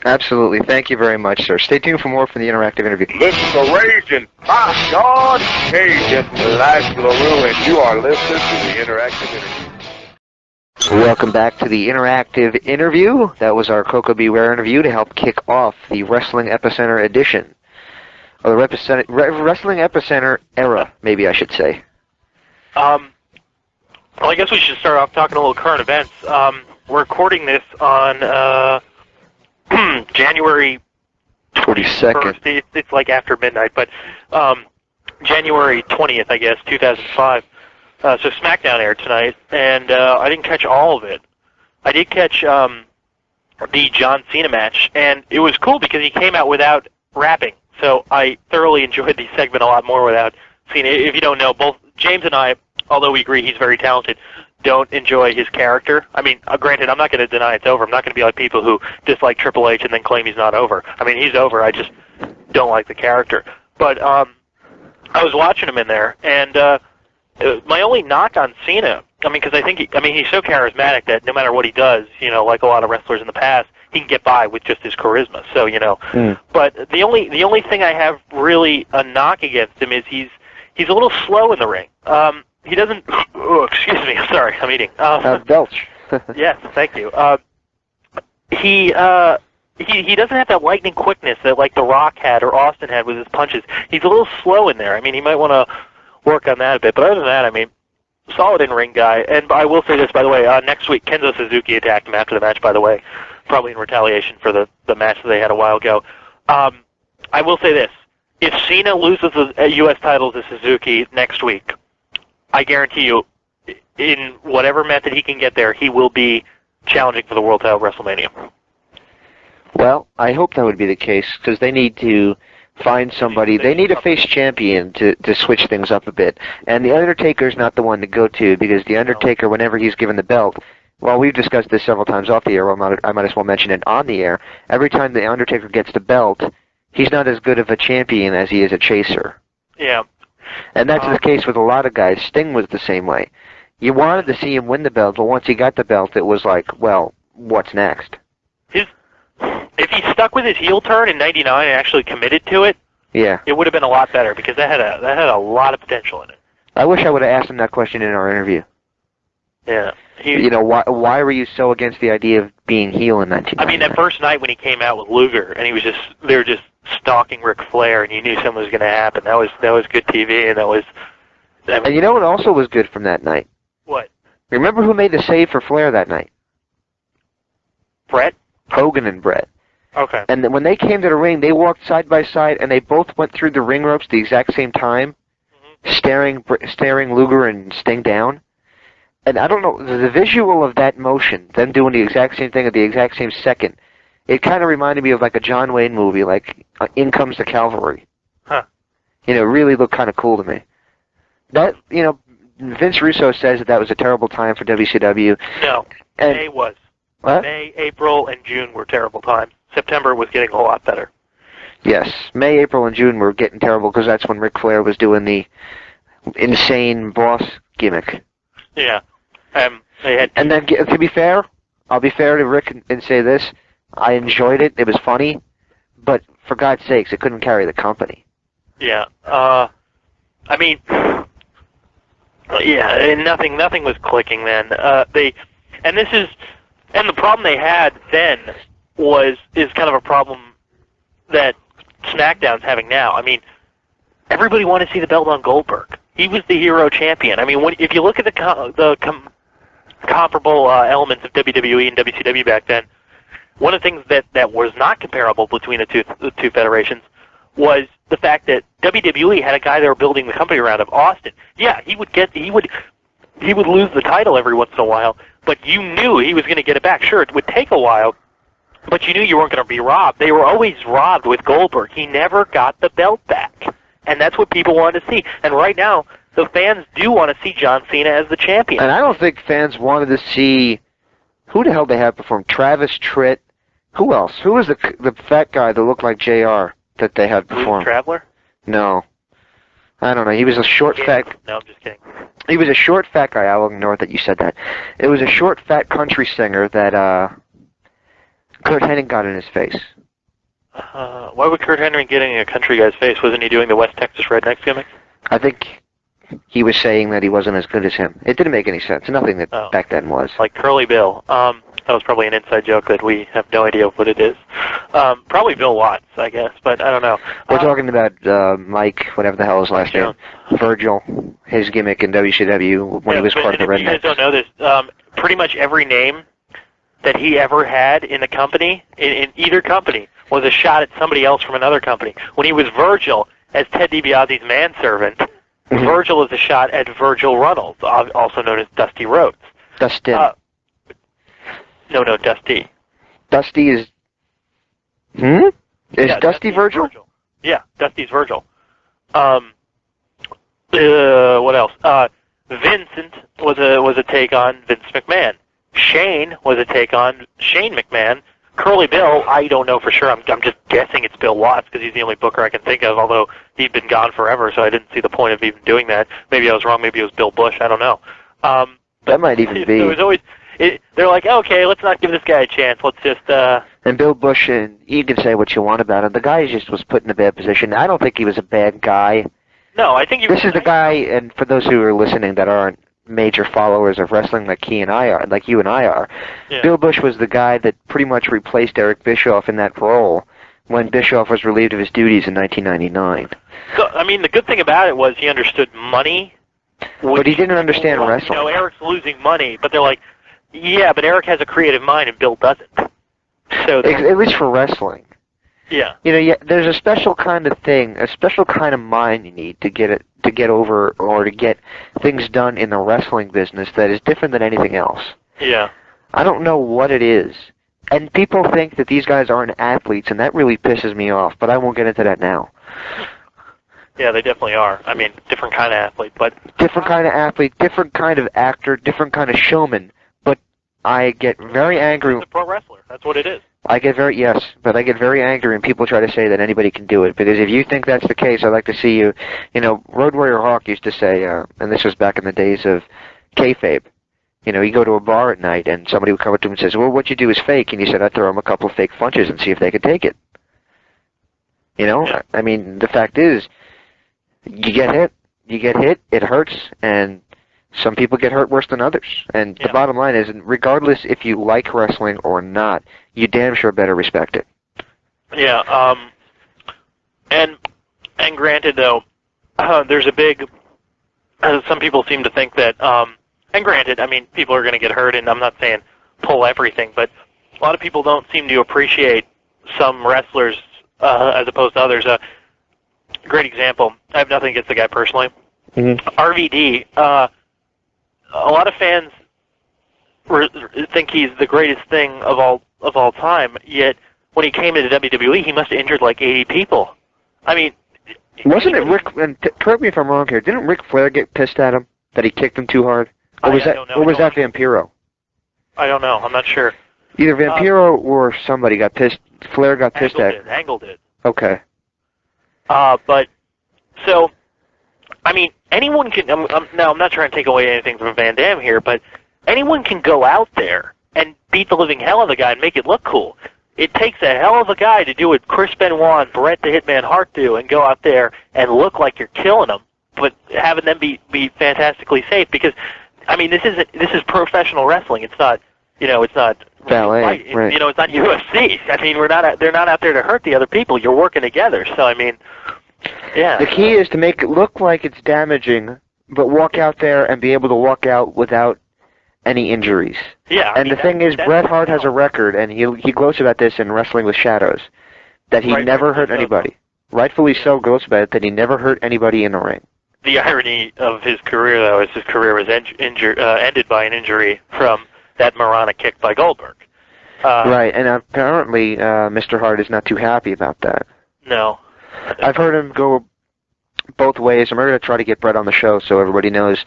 Absolutely. Thank you very much, sir. Stay tuned for more from the interactive interview. This is the Raging Hot Dog Cajun Live LaRue, and you are listening to the interactive interview. Welcome back to the interactive interview. That was our Koko B. Ware interview to help kick off the Wrestling Epicenter edition. Or the Wrestling Epicenter era, maybe I should say. Well, I guess we should start off talking a little current events. We're recording this on January 22nd. It's like after midnight, but January 20th, I guess, 2005. So SmackDown aired tonight, and I didn't catch all of it. I did catch the John Cena match, and it was cool because he came out without rapping. So I thoroughly enjoyed the segment a lot more without Cena. If you don't know, both James and I, although we agree he's very talented, don't enjoy his character. I mean, granted, I'm not going to deny it's over. I'm not going to be like people who dislike Triple H and then claim he's not over. I mean, he's over. I just don't like the character. But I was watching him in there, and my only knock on Cena, I mean, because I think he's so charismatic that no matter what he does, you know, like a lot of wrestlers in the past, he can get by with just his charisma. So, you know, but the only thing I have really a knock against him is he's a little slow in the ring. He doesn't. Oh, excuse me. I'm sorry. I'm eating. Belch. Yes, thank you. He doesn't have that lightning quickness that like The Rock had or Austin had with his punches. He's a little slow in there. I mean, he might want to work on that a bit. But other than that, I mean, solid in-ring guy. And I will say this, by the way, next week, Kenzo Suzuki attacked him after the match, by the way, probably in retaliation for the match that they had a while ago. I will say this. If Cena loses the U.S. title to Suzuki next week, I guarantee you, in whatever method he can get there, he will be challenging for the world title at WrestleMania. Well, I hope that would be the case, because they need to find somebody. They need a face champion to switch things up a bit. And The Undertaker's not the one to go to, because The Undertaker, whenever he's given the belt, well, we've discussed this several times off the air, I might as well mention it on the air. Every time The Undertaker gets the belt, he's not as good of a champion as he is a chaser. Yeah. And that's the case with a lot of guys. Sting was the same way. You wanted to see him win the belt, but once he got the belt, it was like, well, what's next? If he stuck with his heel turn in '99 and actually committed to it, yeah, it would have been a lot better because that had a lot of potential in it. I wish I would have asked him that question in our interview. Yeah. You know, why were you so against the idea of being heel in 1999? I mean, that first night when he came out with Luger and they were just stalking Ric Flair, and you knew something was going to happen. That was good TV, and that was. And you know what also was good from that night? What? Remember who made the save for Flair that night? Brett? Hogan and Brett. Okay. And then when they came to the ring, they walked side by side, and they both went through the ring ropes at the exact same time, staring Luger and Sting down. And I don't know, the visual of that motion, them doing the exact same thing at the exact same second, it kind of reminded me of like a John Wayne movie, like In Comes the Cavalry. Huh. You know, it really looked kind of cool to me. That, you know, Vince Russo says that was a terrible time for WCW. No, and May was. What? May, April, and June were terrible times. September was getting a whole lot better. Yes, May, April, and June were getting terrible because that's when Ric Flair was doing the insane boss gimmick. Yeah. They had. And then, to be fair, I'll be fair to Rick and say this. I enjoyed it. It was funny. But for God's sakes, it couldn't carry the company. Yeah. I mean, yeah, and nothing was clicking then. And the problem they had then is kind of a problem that SmackDown's having now. I mean, everybody wanted to see the belt on Goldberg. He was the hero champion. I mean, if you look at the comparable elements of WWE and WCW back then, one of the things that was not comparable between the two federations was the fact that WWE had a guy they were building the company around of Austin. Yeah, he would lose the title every once in a while, but you knew he was going to get it back. Sure, it would take a while, but you knew you weren't going to be robbed. They were always robbed with Goldberg. He never got the belt back, and that's what people wanted to see. And right now, the fans do want to see John Cena as the champion. And I don't think fans wanted to see who the hell they have perform. Travis Tritt. Who else? Who was the fat guy that looked like JR that they had perform? Traveler? No. I don't know. He was a short, fat... No, I'm just kidding. He was a short, fat guy. I'll ignore that you said that. It was a short, fat country singer that Kurt Hennig got in his face. Why would Kurt Hennig get in a country guy's face? Wasn't he doing the West Texas Rednecks gimmick? I think he was saying that he wasn't as good as him. It didn't make any sense. Nothing that back then was. Like Curly Bill. That was probably an inside joke that we have no idea what it is. Probably Bill Watts, I guess, but I don't know. We're talking about Mike, whatever the hell his last name, Virgil, his gimmick in WCW when he was part of the Rednecks. You guys don't know this. Pretty much every name that he ever had in the company, in either company, was a shot at somebody else from another company. When he was Virgil, as Ted DiBiase's manservant, Virgil is a shot at Virgil Runnels, also known as Dusty Rhodes. Dustin. No, Dusty. Dusty is... Is Dusty Virgil? Yeah, Dusty's Virgil. What else? Vincent was a take on Vince McMahon. Shane was a take on Shane McMahon. Curly Bill, I don't know for sure. I'm just guessing it's Bill Watts because he's the only booker I can think of, although he'd been gone forever, so I didn't see the point of even doing that. Maybe I was wrong. Maybe it was Bill Bush. I don't know. That might even be. It was always... they're like, okay, let's not give this guy a chance. Let's just... And Bill Bush, and you can say what you want about him. The guy just was put in a bad position. I don't think he was a bad guy. No, I think This is the guy, and for those who are listening that aren't major followers of wrestling like you and I are, yeah. Bill Bush was the guy that pretty much replaced Eric Bischoff in that role when Bischoff was relieved of his duties in 1999. So, I mean, the good thing about it was he understood money. But he didn't understand wrestling. You know, Eric's losing money, but they're like, yeah, but Eric has a creative mind and Bill doesn't. So at least for wrestling. Yeah. You know, there's a special kind of thing, a special kind of mind you need to get over or to get things done in the wrestling business that is different than anything else. Yeah. I don't know what it is. And people think that these guys aren't athletes, and that really pisses me off, but I won't get into that now. Yeah, they definitely are. I mean, different kind of athlete, but... Different kind of athlete, different kind of actor, different kind of showman. But I get very angry... He's a pro wrestler. That's what it is. I get very angry when people try to say that anybody can do it, because if you think that's the case, I'd like to see you... You know, Road Warrior Hawk used to say, and this was back in the days of kayfabe, you know, you go to a bar at night and somebody would come up to him and says, well, what you do is fake, and he said, I'd throw them a couple of fake punches and see if they could take it. You know? Yeah. I mean, the fact is, you get hit, it hurts, and some people get hurt worse than others. And the bottom line is, regardless if you like wrestling or not, you damn sure better respect it. Yeah, and granted, though, there's a big... some people seem to think that... and granted, I mean, people are going to get hurt, and I'm not saying pull everything, but a lot of people don't seem to appreciate some wrestlers as opposed to others. Great example. I have nothing against the guy personally. Mm-hmm. RVD. A lot of fans think he's the greatest thing of all time. Yet when he came into WWE, he must have injured like 80 people. I mean, wasn't it Rick? And correct me if I'm wrong here. Didn't Ric Flair get pissed at him that he kicked him too hard? Or was that Vampiro? I don't know. I'm not sure. Either Vampiro or somebody got pissed. Flair got pissed at him. Angle did. Okay. But, so, I mean, anyone can, now I'm not trying to take away anything from Van Damme here, but anyone can go out there and beat the living hell of the guy and make it look cool. It takes a hell of a guy to do what Chris Benoit and Bret the Hitman Hart do and go out there and look like you're killing them, but having them be fantastically safe, because, I mean, this is professional wrestling. It's not, you know, it's not ballet, right. You know, it's not UFC. I mean, they're not out there to hurt the other people. You're working together. So, I mean, yeah. The key is to make it look like it's damaging, but walk out there and be able to walk out without any injuries. Yeah. And the thing is, Bret Hart has a record, and he gloats about this in Wrestling with Shadows, that he never hurt anybody. Rightfully so, gloats about it, that he never hurt anybody in the ring. The irony of his career, though, is his career was ended by an injury from that moronic kick by Goldberg. Right, and apparently Mr. Hart is not too happy about that. No. I've heard him go both ways. I'm going to try to get Bret on the show so everybody knows.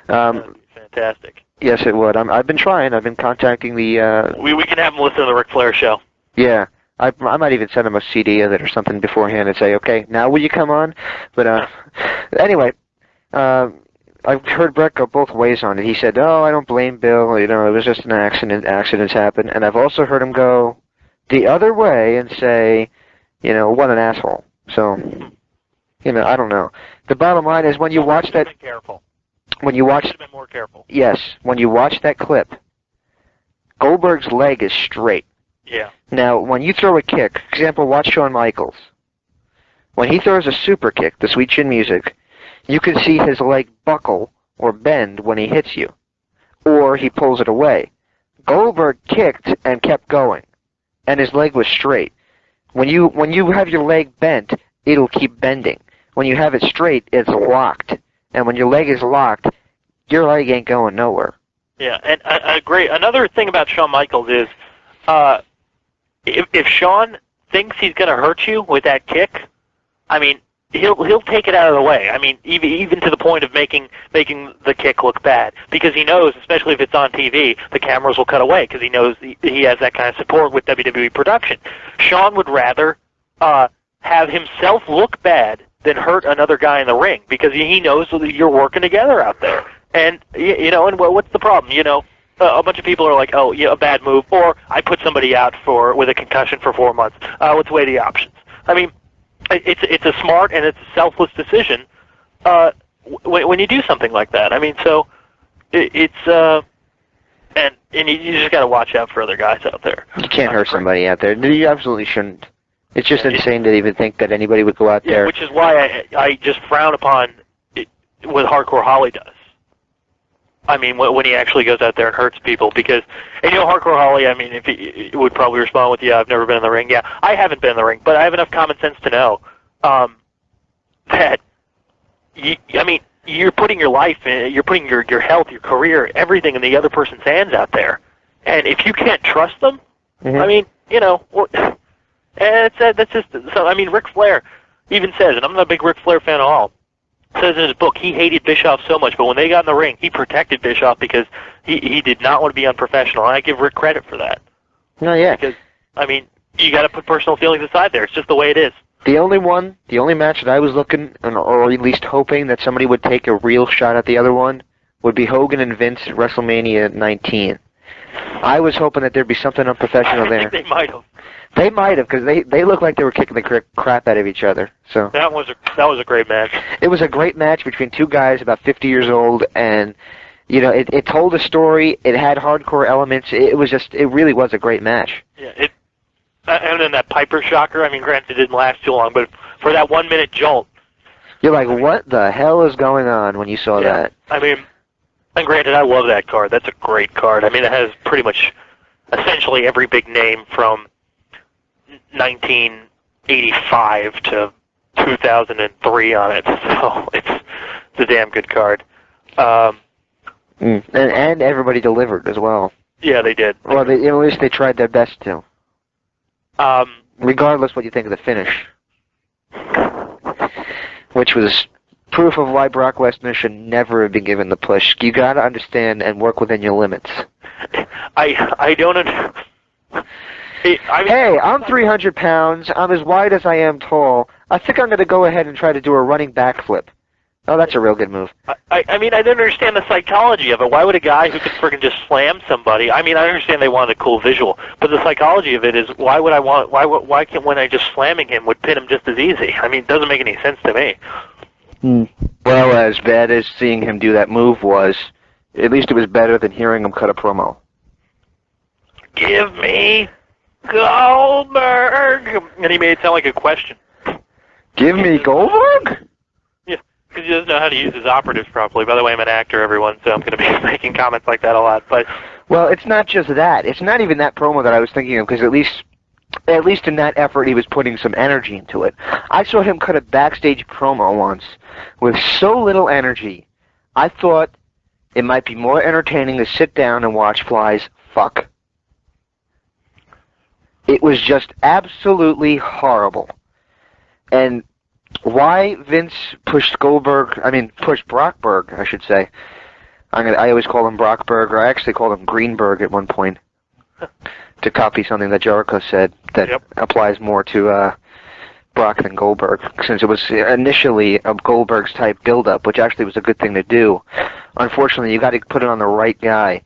Fantastic. Yes, it would. I've been trying. I've been contacting the... We can have him listen to the Ric Flair show. Yeah. I might even send him a CD of it or something beforehand and say, okay, now will you come on? But anyway, I've heard Brett go both ways on it. He said, oh, I don't blame Bill. You know, it was just an accident. Accidents happen. And I've also heard him go the other way and say, you know, what an asshole. So, you know, I don't know. The bottom line is when you watch that... Careful. When you watch... Should have been more careful. Yes. When you watch that clip, Goldberg's leg is straight. Yeah. Now, when you throw a kick, for example, watch Shawn Michaels. When he throws a super kick, the Sweet Chin Music, you can see his leg buckle or bend when he hits you, or he pulls it away. Goldberg kicked and kept going, and his leg was straight. When you have your leg bent, it'll keep bending. When you have it straight, it's locked, and when your leg is locked, your leg ain't going nowhere. Yeah, and I agree. Another thing about Shawn Michaels is, if Shawn thinks he's going to hurt you with that kick, I mean, he'll take it out of the way. I mean, even to the point of making the kick look bad, because he knows, especially if it's on TV, the cameras will cut away because he knows he has that kind of support with WWE production. Shawn would rather have himself look bad than hurt another guy in the ring because he knows that you're working together out there. And you know, and what's the problem? You know, a bunch of people are like, oh, yeah, a bad move, or I put somebody out with a concussion for 4 months. Let's weigh the options. I mean, it's a smart and it's a selfless decision when you do something like that. I mean, so it's and you just got to watch out for other guys out there. You can't hurt somebody out there. You absolutely shouldn't. It's just insane to even think that anybody would go out there. Which is why I just frown upon it, what Hardcore Holly does. I mean, when he actually goes out there and hurts people, because, and you know, Hardcore Holly, I mean, if he would probably respond with, yeah, I've never been in the ring. Yeah, I haven't been in the ring, but I have enough common sense to know that, I mean, you're putting your life, you're putting your health, your career, everything in the other person's hands out there. And if you can't trust them, I mean, you know, that's just, so, I mean, Ric Flair even says, and I'm not a big Ric Flair fan at all, says in his book he hated Bischoff so much, but when they got in the ring, he protected Bischoff because he did not want to be unprofessional, and I give Rick credit for that. No, yeah. Because, I mean, you got to put personal feelings aside there. It's just the way it is. The only match that I was looking, or at least hoping that somebody would take a real shot at the other one, would be Hogan and Vince at WrestleMania 19. I was hoping that there'd be something unprofessional there. I think they might have. They might have, because they looked like they were kicking the crap out of each other. So that was a great match. It was a great match between two guys about 50 years old, and you know, it told a story. It had hardcore elements. It really was a great match. Yeah, and then that Piper shocker. I mean, granted, it didn't last too long, but for that 1 minute jolt, you're like, what the hell is going on when you saw that? I mean, and granted, I love that card. That's a great card. I mean, it has pretty much essentially every big name from 1985 to 2003 on it, so it's a damn good card. And everybody delivered as well. Yeah, they did. Well, at least they tried their best to. Regardless what you think of the finish, which was proof of why Brock Lesnar should never have been given the push. You got to understand and work within your limits. I don't understand. Hey, I'm 300 pounds. I'm as wide as I am tall. I think I'm going to go ahead and try to do a running backflip. Oh, that's a real good move. I mean, I don't understand the psychology of it. Why would a guy who could friggin' just slam somebody? I mean, I understand they wanted a cool visual, but the psychology of it is, why can't when I just slamming him would pin him just as easy? I mean, it doesn't make any sense to me. Well, as bad as seeing him do that move was, at least it was better than hearing him cut a promo. Give me Goldberg! And he made it sound like a question. Give me Goldberg? Yeah, because he doesn't know how to use his operatives properly. By the way, I'm an actor, everyone, so I'm going to be making comments like that a lot. But well, it's not just that. It's not even that promo that I was thinking of, because at least in that effort, he was putting some energy into it. I saw him cut a backstage promo once with so little energy, I thought it might be more entertaining to sit down and watch flies fuck. It was just absolutely horrible. And why Vince pushed Brockberg, I should say. I always call him Brockberg, or I actually called him Greenberg at one point. to copy something that Jericho said that applies more to Brock than Goldberg, since it was initially a Goldberg's type build-up, which actually was a good thing to do. Unfortunately, you got to put it on the right guy.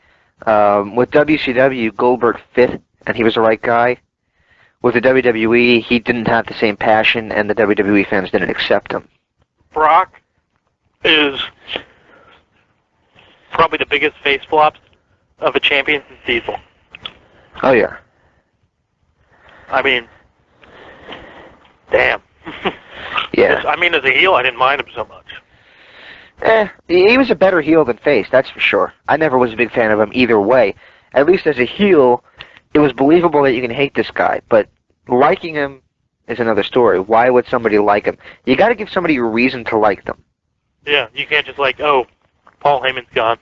With WCW, Goldberg fit, and he was the right guy. With the WWE, he didn't have the same passion, and the WWE fans didn't accept him. Brock is probably the biggest face flops of a champion since Diesel. Oh, yeah. I mean, damn. Yeah. I mean, as a heel, I didn't mind him so much. He was a better heel than face, that's for sure. I never was a big fan of him either way. At least as a heel, it was believable that you can hate this guy, but liking him is another story. Why would somebody like him? You got to give somebody a reason to like them. Yeah, you can't just like, oh, Paul Heyman's gone.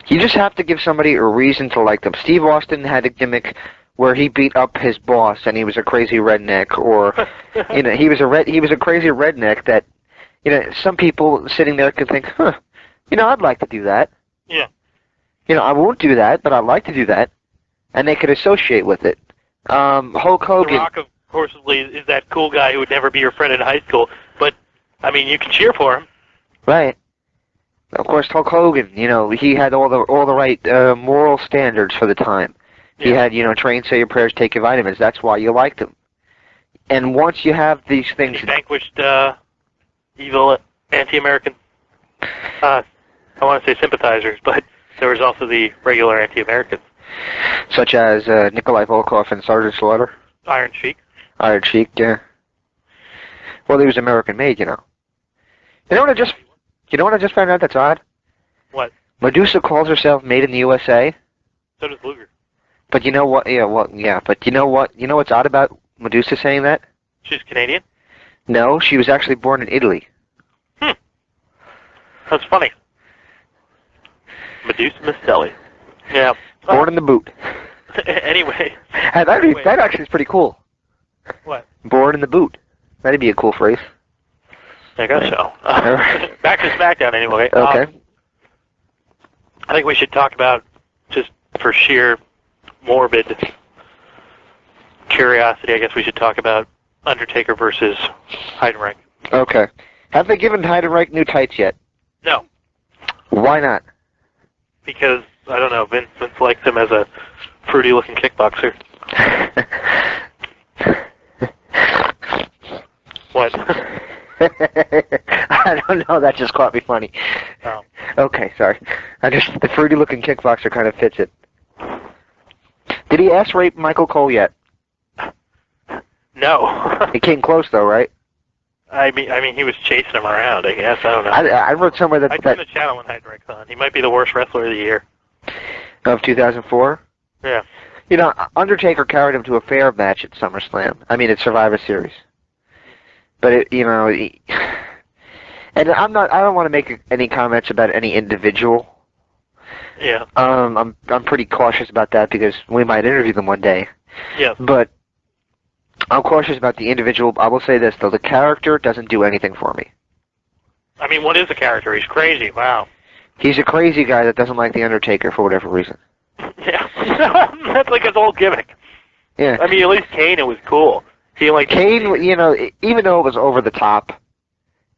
You just have to give somebody a reason to like them. Steve Austin had a gimmick where he beat up his boss and he was a crazy redneck, or he was a crazy redneck that some people sitting there could think, I'd like to do that. Yeah. I won't do that, but I'd like to do that, and they could associate with it. Hulk Hogan. The Rock, of course, is that cool guy who would never be your friend in high school, but I mean, you can cheer for him. Right. Of course, Hulk Hogan. He had all the right moral standards for the time. He had, train, say your prayers, take your vitamins. That's why you liked him. And once you have these things... He vanquished evil anti-American, I want to say sympathizers, but there was also the regular anti-Americans. Such as Nikolai Volkov and Sergeant Slaughter? Iron Sheik. Iron Sheik, yeah. Well, he was American-made, You know what I just found out that's odd? What? Medusa calls herself Made in the USA. So does Luger. But you know what? Yeah. But you know what? You know what's odd about Medusa saying that? She's Canadian? No, she was actually born in Italy. That's funny. Medusa Mistelli. Yeah. Born in the boot. Anyway. That actually is pretty cool. What? Born in the boot. That'd be a cool phrase. I guess so. Back to SmackDown anyway. Okay. I think we should talk about, just for sheer morbid curiosity, I guess we should talk about Undertaker versus Heidenreich. Okay. Have they given Heidenreich new tights yet? No. Why not? Because, I don't know, Vince likes him as a fruity-looking kickboxer. What? I don't know, that just caught me funny. Oh. Okay, sorry. The fruity-looking kickboxer kind of fits it. Did he ass-rape Michael Cole yet? No. He came close, though, right? I mean, he was chasing him around, I guess. I don't know. I wrote somewhere that... I turned the channel when Heidenreich's on. He might be the worst wrestler of the year. Of 2004? Yeah. Undertaker carried him to a fair match at SummerSlam. I mean, at Survivor Series. But and I don't want to make any comments about any individual. Yeah. I'm pretty cautious about that because we might interview them one day. Yeah. But I'm cautious about the individual. I will say this though: the character doesn't do anything for me. I mean, what is the character? He's crazy. Wow. He's a crazy guy that doesn't like the Undertaker for whatever reason. Yeah. That's like his whole gimmick. Yeah. I mean, at least Kane, it was cool. Kane, even though it was over the top,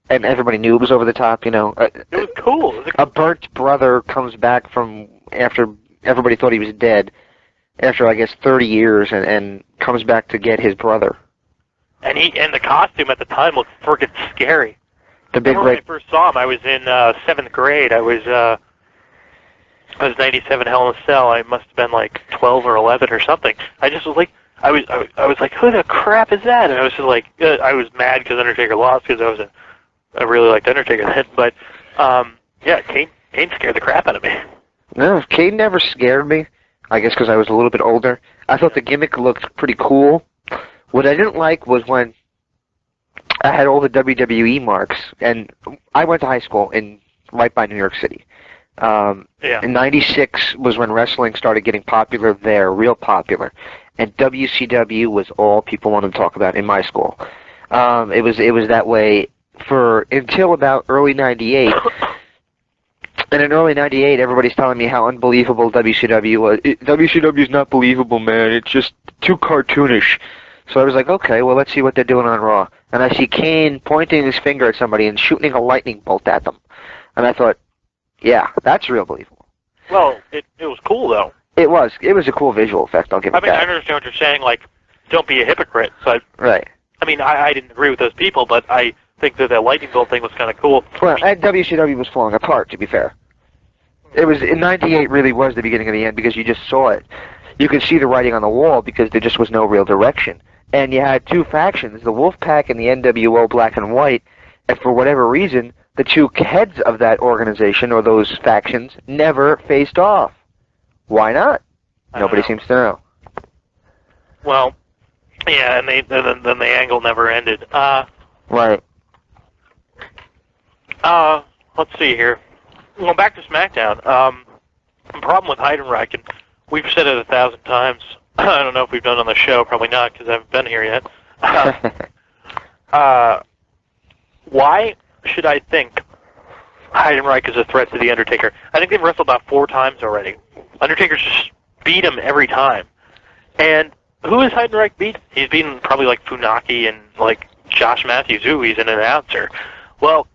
and everybody knew it was over the top, it was cool. A burnt brother comes back from after everybody thought he was dead, after I guess 30 years, and comes back to get his brother. And the costume at the time looked freaking scary. The big when I first saw him, I was in 7th grade. I was 97 Hell in a Cell. I must have been like 12 or 11 or something. I just was like. I was like, who the crap is that? And I was just like, I was mad because Undertaker lost because I really liked Undertaker then. But yeah, Kane scared the crap out of me. No, Kane never scared me. I guess because I was a little bit older. I thought the gimmick looked pretty cool. What I didn't like was when I had all the WWE marks, and I went to high school right by New York City. In '96 was when wrestling started getting popular there, real popular. And WCW was all people wanted to talk about in my school. It was that way until about early '98, And in early '98, everybody's telling me how unbelievable WCW was. WCW's not believable, man. It's just too cartoonish. So I was like, okay, well, let's see what they're doing on Raw. And I see Kane pointing his finger at somebody and shooting a lightning bolt at them. And I thought, yeah, that's real believable. Well, it was cool, though. It was. It was a cool visual effect, I'll give it that. I understand what you're saying, like, don't be a hypocrite, but... Right. I mean, I didn't agree with those people, but I think that lightning bolt thing was kind of cool. Well, WCW was falling apart, to be fair. It was, in '98 really was the beginning of the end because you just saw it. You could see the writing on the wall because there just was no real direction. And you had two factions, the Wolfpack and the NWO Black and White, and for whatever reason, the two heads of that organization, or those factions, never faced off. Why not? Nobody seems to know. Well, yeah, and then the angle never ended. Right. Let's see here. Well, back to SmackDown. The problem with Heidenreich, and we've said it 1,000 times. I don't know if we've done it on the show. Probably not, because I haven't been here yet. Why should I think Heidenreich is a threat to The Undertaker? I think they've wrestled about 4 times already. Undertaker's just beat him every time. And who has Heidenreich beat? He's beaten probably like Funaki and like Josh Matthews. Ooh, he's an announcer. Well,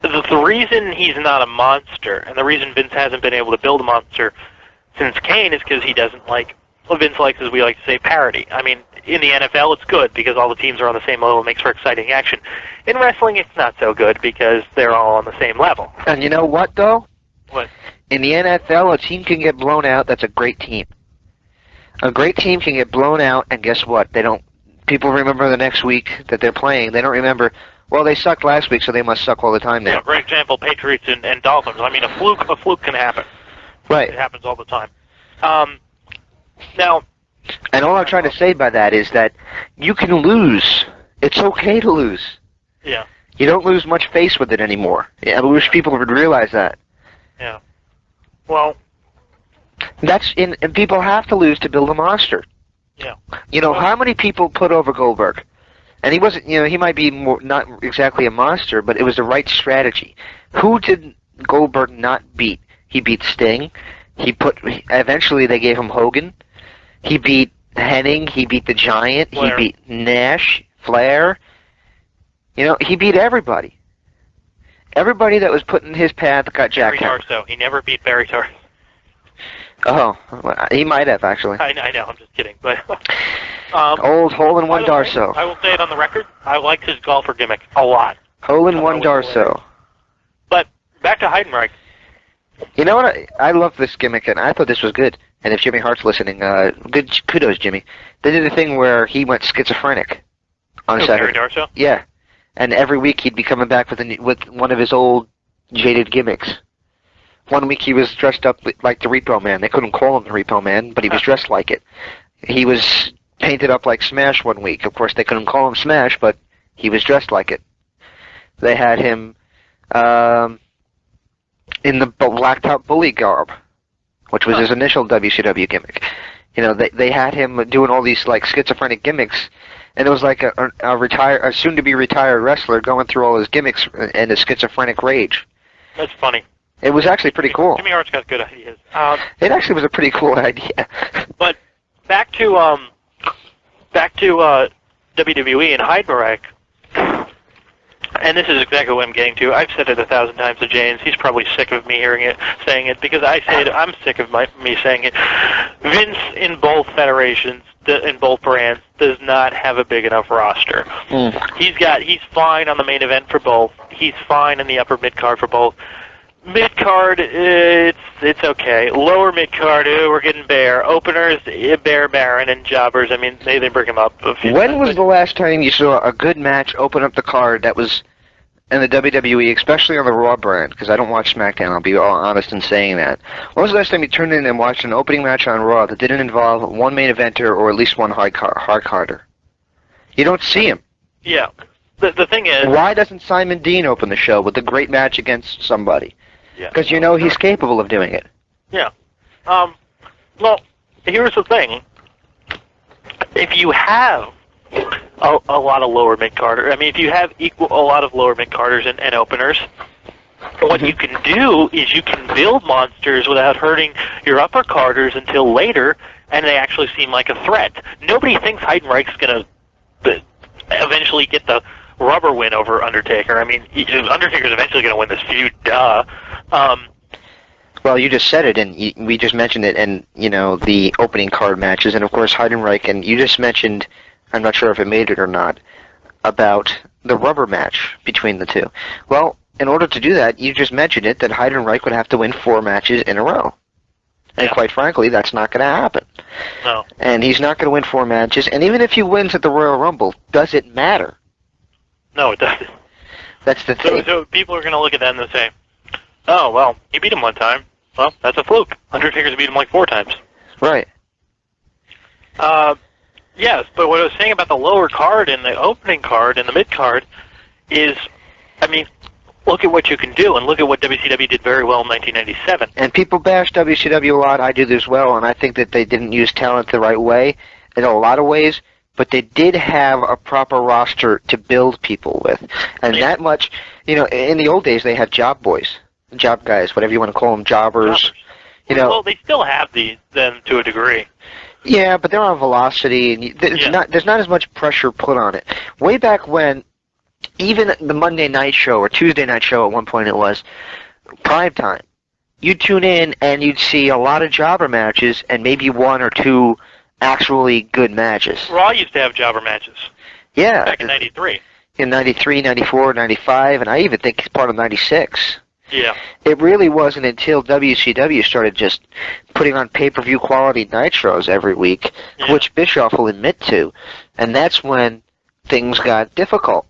the reason he's not a monster, and the reason Vince hasn't been able to build a monster since Kane, is because he doesn't like, well, Vince likes, as we like to say, parity. I mean, in the NFL, it's good because all the teams are on the same level. It makes for exciting action. In wrestling, it's not so good because they're all on the same level. And you know what, though? What? In the NFL, a team can get blown out. That's a great team. A great team can get blown out, and guess what? They don't. People remember the next week that they're playing. They don't remember, well, they sucked last week, so they must suck all the time now. Yeah, for example, Patriots and Dolphins. I mean, a fluke can happen. Right. It happens all the time. Now, and all I'm trying to say by that is that you can lose. It's okay to lose. Yeah. You don't lose much face with it anymore. I wish people would realize that. Yeah. Well, and people have to lose to build a monster. Yeah. You know, how many people put over Goldberg? And he wasn't, he might be not exactly a monster, but it was the right strategy. Who did Goldberg not beat? He beat Sting. Eventually they gave him Hogan. He beat Hennig. He beat the Giant. Flair. He beat Nash, Flair. He beat everybody. Everybody that was put in his path got jacked. Barry Darso. He never beat Barry Darso. Oh, he might have, actually. I know, I'm just kidding. But old hole-in-one Darso. I will say it on the record, I liked his golfer gimmick a lot. Hole-in-one Darso. But back to Heidenreich. You know what? I love this gimmick, and I thought this was good. And if Jimmy Hart's listening, good kudos, Jimmy. They did a thing where he went schizophrenic on Saturday. Barry Darso? Yeah. And every week he'd be coming back with one of his old jaded gimmicks. One week he was dressed up like the Repo Man. They couldn't call him the Repo Man, but he was dressed like it. He was painted up like Smash one week. Of course, they couldn't call him Smash, but he was dressed like it. They had him in the blacktop bully garb, which was his initial WCW gimmick. They had him doing all these like schizophrenic gimmicks, and it was like a soon-to-be retired wrestler going through all his gimmicks and his schizophrenic rage. That's funny. It was actually pretty cool. Jimmy Hart's got good ideas. It actually was a pretty cool idea. But back to WWE and Heidenreich, and this is exactly what I'm getting to. I've said it 1,000 times to James. He's probably sick of me saying it, because I say it. I'm sick of me saying it. Vince, in both federations, in both brands, does not have a big enough roster. He's fine on the main event for both. He's fine in the upper mid card for both. Mid card, it's okay. Lower mid card, we're getting bare. Openers, bare, Baron, and jobbers. I mean, they bring him up a few When times, was the last time you saw a good match open up the card that was in the WWE, especially on the Raw brand? Because I don't watch SmackDown, I'll be all honest in saying that. When was the last time you turned in and watched an opening match on Raw that didn't involve one main eventer or at least one hard carder? You don't see him. Yeah. The thing is... Why doesn't Simon Dean open the show with a great match against somebody? Because he's capable of doing it. Yeah. Well, here's the thing. If you have a lot of lower mid-carders, I mean, if you have a lot of lower mid-carders and openers, What you can do is you can build monsters without hurting your upper carders until later, and they actually seem like a threat. Nobody thinks Heidenreich's going to eventually get the rubber win over Undertaker. I mean, Undertaker's eventually going to win this feud, duh. Well, you just said it, and we just mentioned it, and, the opening card matches, and, of course, Heidenreich, and you just mentioned, I'm not sure if it made it or not, about the rubber match between the two. Well, in order to do that, you just mentioned it, that Heidenreich would have to win 4 matches in a row. And quite frankly, that's not going to happen. No. And he's not going to win 4 matches, and even if he wins at the Royal Rumble, does it matter? No, it doesn't. That's the thing. So people are going to look at that and say, oh, well, he beat him one time. Well, that's a fluke. Undertaker's beat him like 4 times. Right. Yes, but what I was saying about the lower card and the opening card and the mid card is, I mean, look at what you can do, and look at what WCW did very well in 1997. And people bash WCW a lot. I do as well, and I think that they didn't use talent the right way in a lot of ways, but they did have a proper roster to build people with. And that much, in the old days, they had job boys, job guys, whatever you want to call them, jobbers. Well, they still have them to a degree. Yeah, but they're on velocity, and there's not as much pressure put on it. Way back when, even the Monday night show, or Tuesday night show at one point it was, prime time, you'd tune in and you'd see a lot of jobber matches and maybe 1 or 2 actually good matches. Raw used to have jobber matches. Yeah. Back in 93. In 93, 94, 95, and I even think it's part of 96. Yeah. It really wasn't until WCW started just putting on pay-per-view quality nitros every week, which Bischoff will admit to, and that's when things got difficult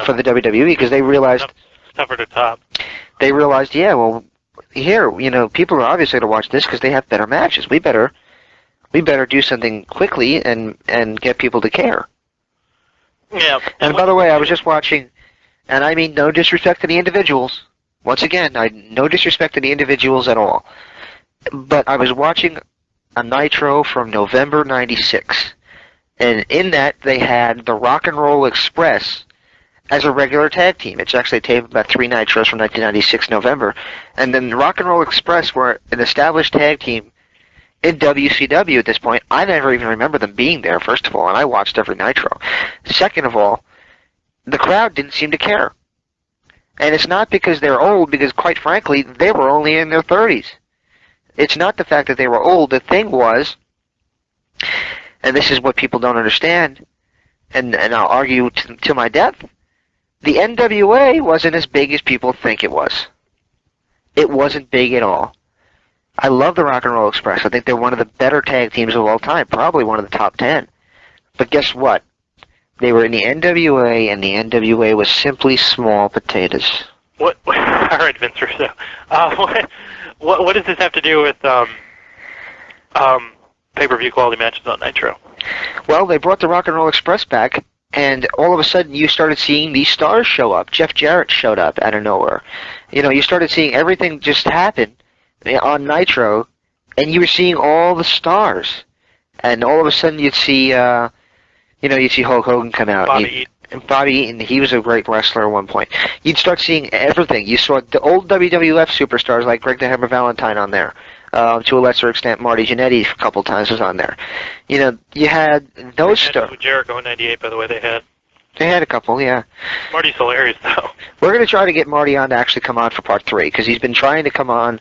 for the WWE, because they realized... Tougher to top. They realized, people are obviously going to watch this because they have better matches. We better do something quickly and get people to care. Yeah. And by the way, I was just watching, and I mean no disrespect to the individuals. Once again, no disrespect to the individuals at all. But I was watching a Nitro from November 96, and in that they had the Rock and Roll Express as a regular tag team. It's actually taped about 3 Nitros from 1996 November. And then the Rock and Roll Express were an established tag team in WCW at this point. I never even remember them being there, first of all, and I watched every Nitro. Second of all, the crowd didn't seem to care. And it's not because they're old, because quite frankly, they were only in their 30s. It's not the fact that they were old. The thing was, and this is what people don't understand, and I'll argue to my death, the NWA wasn't as big as people think it was. It wasn't big at all. I love the Rock and Roll Express. I think they're one of the better tag teams of all time, probably one of the top 10. But guess what? They were in the NWA, and the NWA was simply small potatoes. All right, Vince Russo. What does this have to do with pay-per-view quality matches on Nitro? Well, they brought the Rock and Roll Express back, and all of a sudden you started seeing these stars show up. Jeff Jarrett showed up out of nowhere. You started seeing everything just happen on Nitro, and you were seeing all the stars. And all of a sudden you'd see... you'd see Hulk Hogan come out. Bobby Eaton, he was a great wrestler at one point. You'd start seeing everything. You saw the old WWF superstars like Greg the Hammer Valentine on there. To a lesser extent, Marty Jannetty a couple times was on there. You had those stars. With Jericho in 98, by the way, they had. They had a couple, yeah. Marty's hilarious, though. We're going to try to get Marty on to actually come on for part 3, because he's been trying to come on,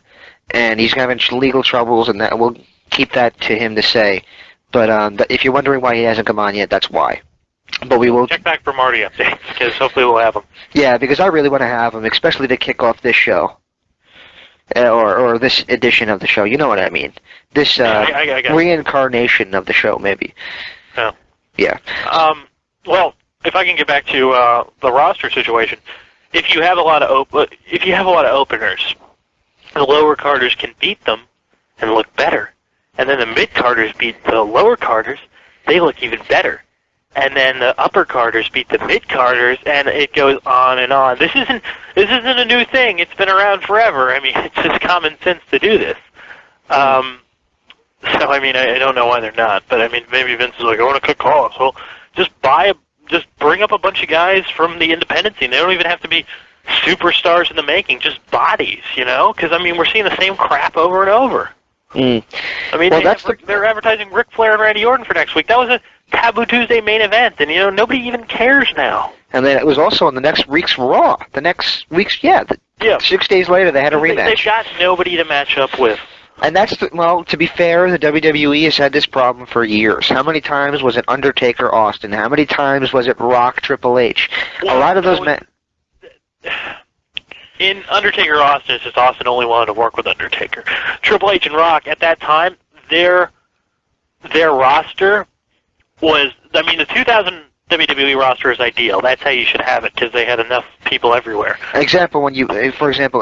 and he's having legal troubles, and that we'll keep that to him to say. But if you're wondering why he hasn't come on yet, that's why. But we will check back for Marty updates, because hopefully we'll have him. Yeah, because I really want to have him, especially to kick off this show, or this edition of the show. You know what I mean? This I reincarnation of the show, maybe. Oh. Yeah. Well, if I can get back to the roster situation, if you have a lot of openers, the lower carders can beat them and look better. And then the mid-carders beat the lower carders, they look even better. And then the upper carders beat the mid-carders, and it goes on and on. This isn't a new thing. It's been around forever. I mean, it's just common sense to do this. So, I mean, I don't know why they're not. But, I mean, maybe Vince is like, I want to cut costs. Well, just bring up a bunch of guys from the independent scene. They don't even have to be superstars in the making, just bodies, you know? Because, I mean, we're seeing the same crap over and over. Mm. I mean, Well, they're advertising Ric Flair and Randy Orton for next week. That was a Taboo Tuesday main event, and, you know, nobody even cares now. And then it was also on the next week's Raw. The next week's, 6 days later they had a rematch. They've got nobody to match up with. And that's, to be fair, the WWE has had this problem for years. How many times was it Undertaker Austin? How many times was it Rock Triple H? Well, a lot of those men... In Undertaker Austin, it's just Austin only wanted to work with Undertaker. Triple H and Rock, at that time, their roster was, I mean, the 2000 WWE roster is ideal. That's how you should have it, because they had enough people everywhere. For example,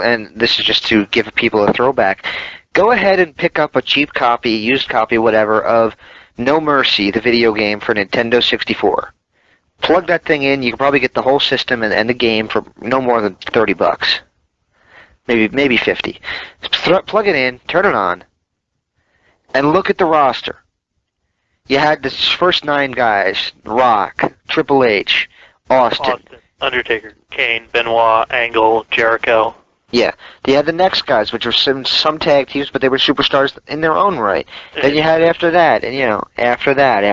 and this is just to give people a throwback, go ahead and pick up a cheap copy, used copy, whatever, of No Mercy, the video game for Nintendo 64. Plug that thing in, you can probably get the whole system and the game for no more than $30. Maybe 50. Plug it in, turn it on, and look at the roster. You had the first 9 guys: Rock, Triple H, Austin, Undertaker, Kane, Benoit, Angle, Jericho. Yeah. You had the next guys, which were some tag teams, but they were superstars in their own right. Then you had after that, and, you know, after that.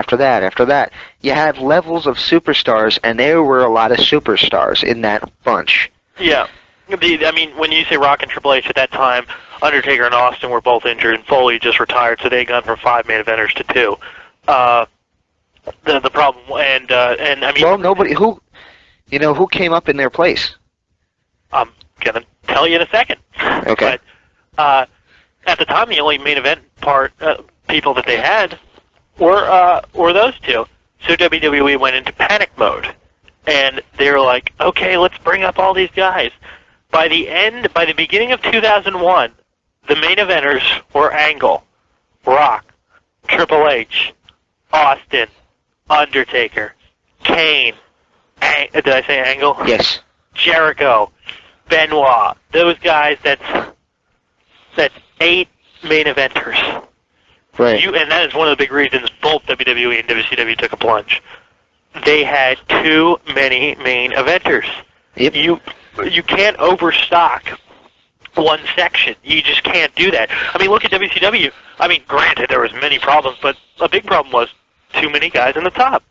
You had levels of superstars, and there were a lot of superstars in that bunch. Yeah. I mean, when you say Rock and Triple H at that time, Undertaker and Austin were both injured, and Foley just retired, so they had gone from 5 main eventers to 2. The problem, and I mean... Well, nobody, who came up in their place? I'm going to tell you in a second. Okay. But at the time, the only main event people that they had were those 2. So WWE went into panic mode, and they were like, okay, let's bring up all these guys. By the beginning of 2001, the main eventers were Angle, Rock, Triple H, Austin, Undertaker, Kane, did I say Angle? Yes. Jericho, Benoit. Those guys, that's 8 main eventers. Right. And that is one of the big reasons both WWE and WCW took a plunge. They had too many main eventers. Yep. You can't overstock one section. You just can't do that. I mean, look at WCW. I mean, granted, there was many problems, but a big problem was too many guys in the top.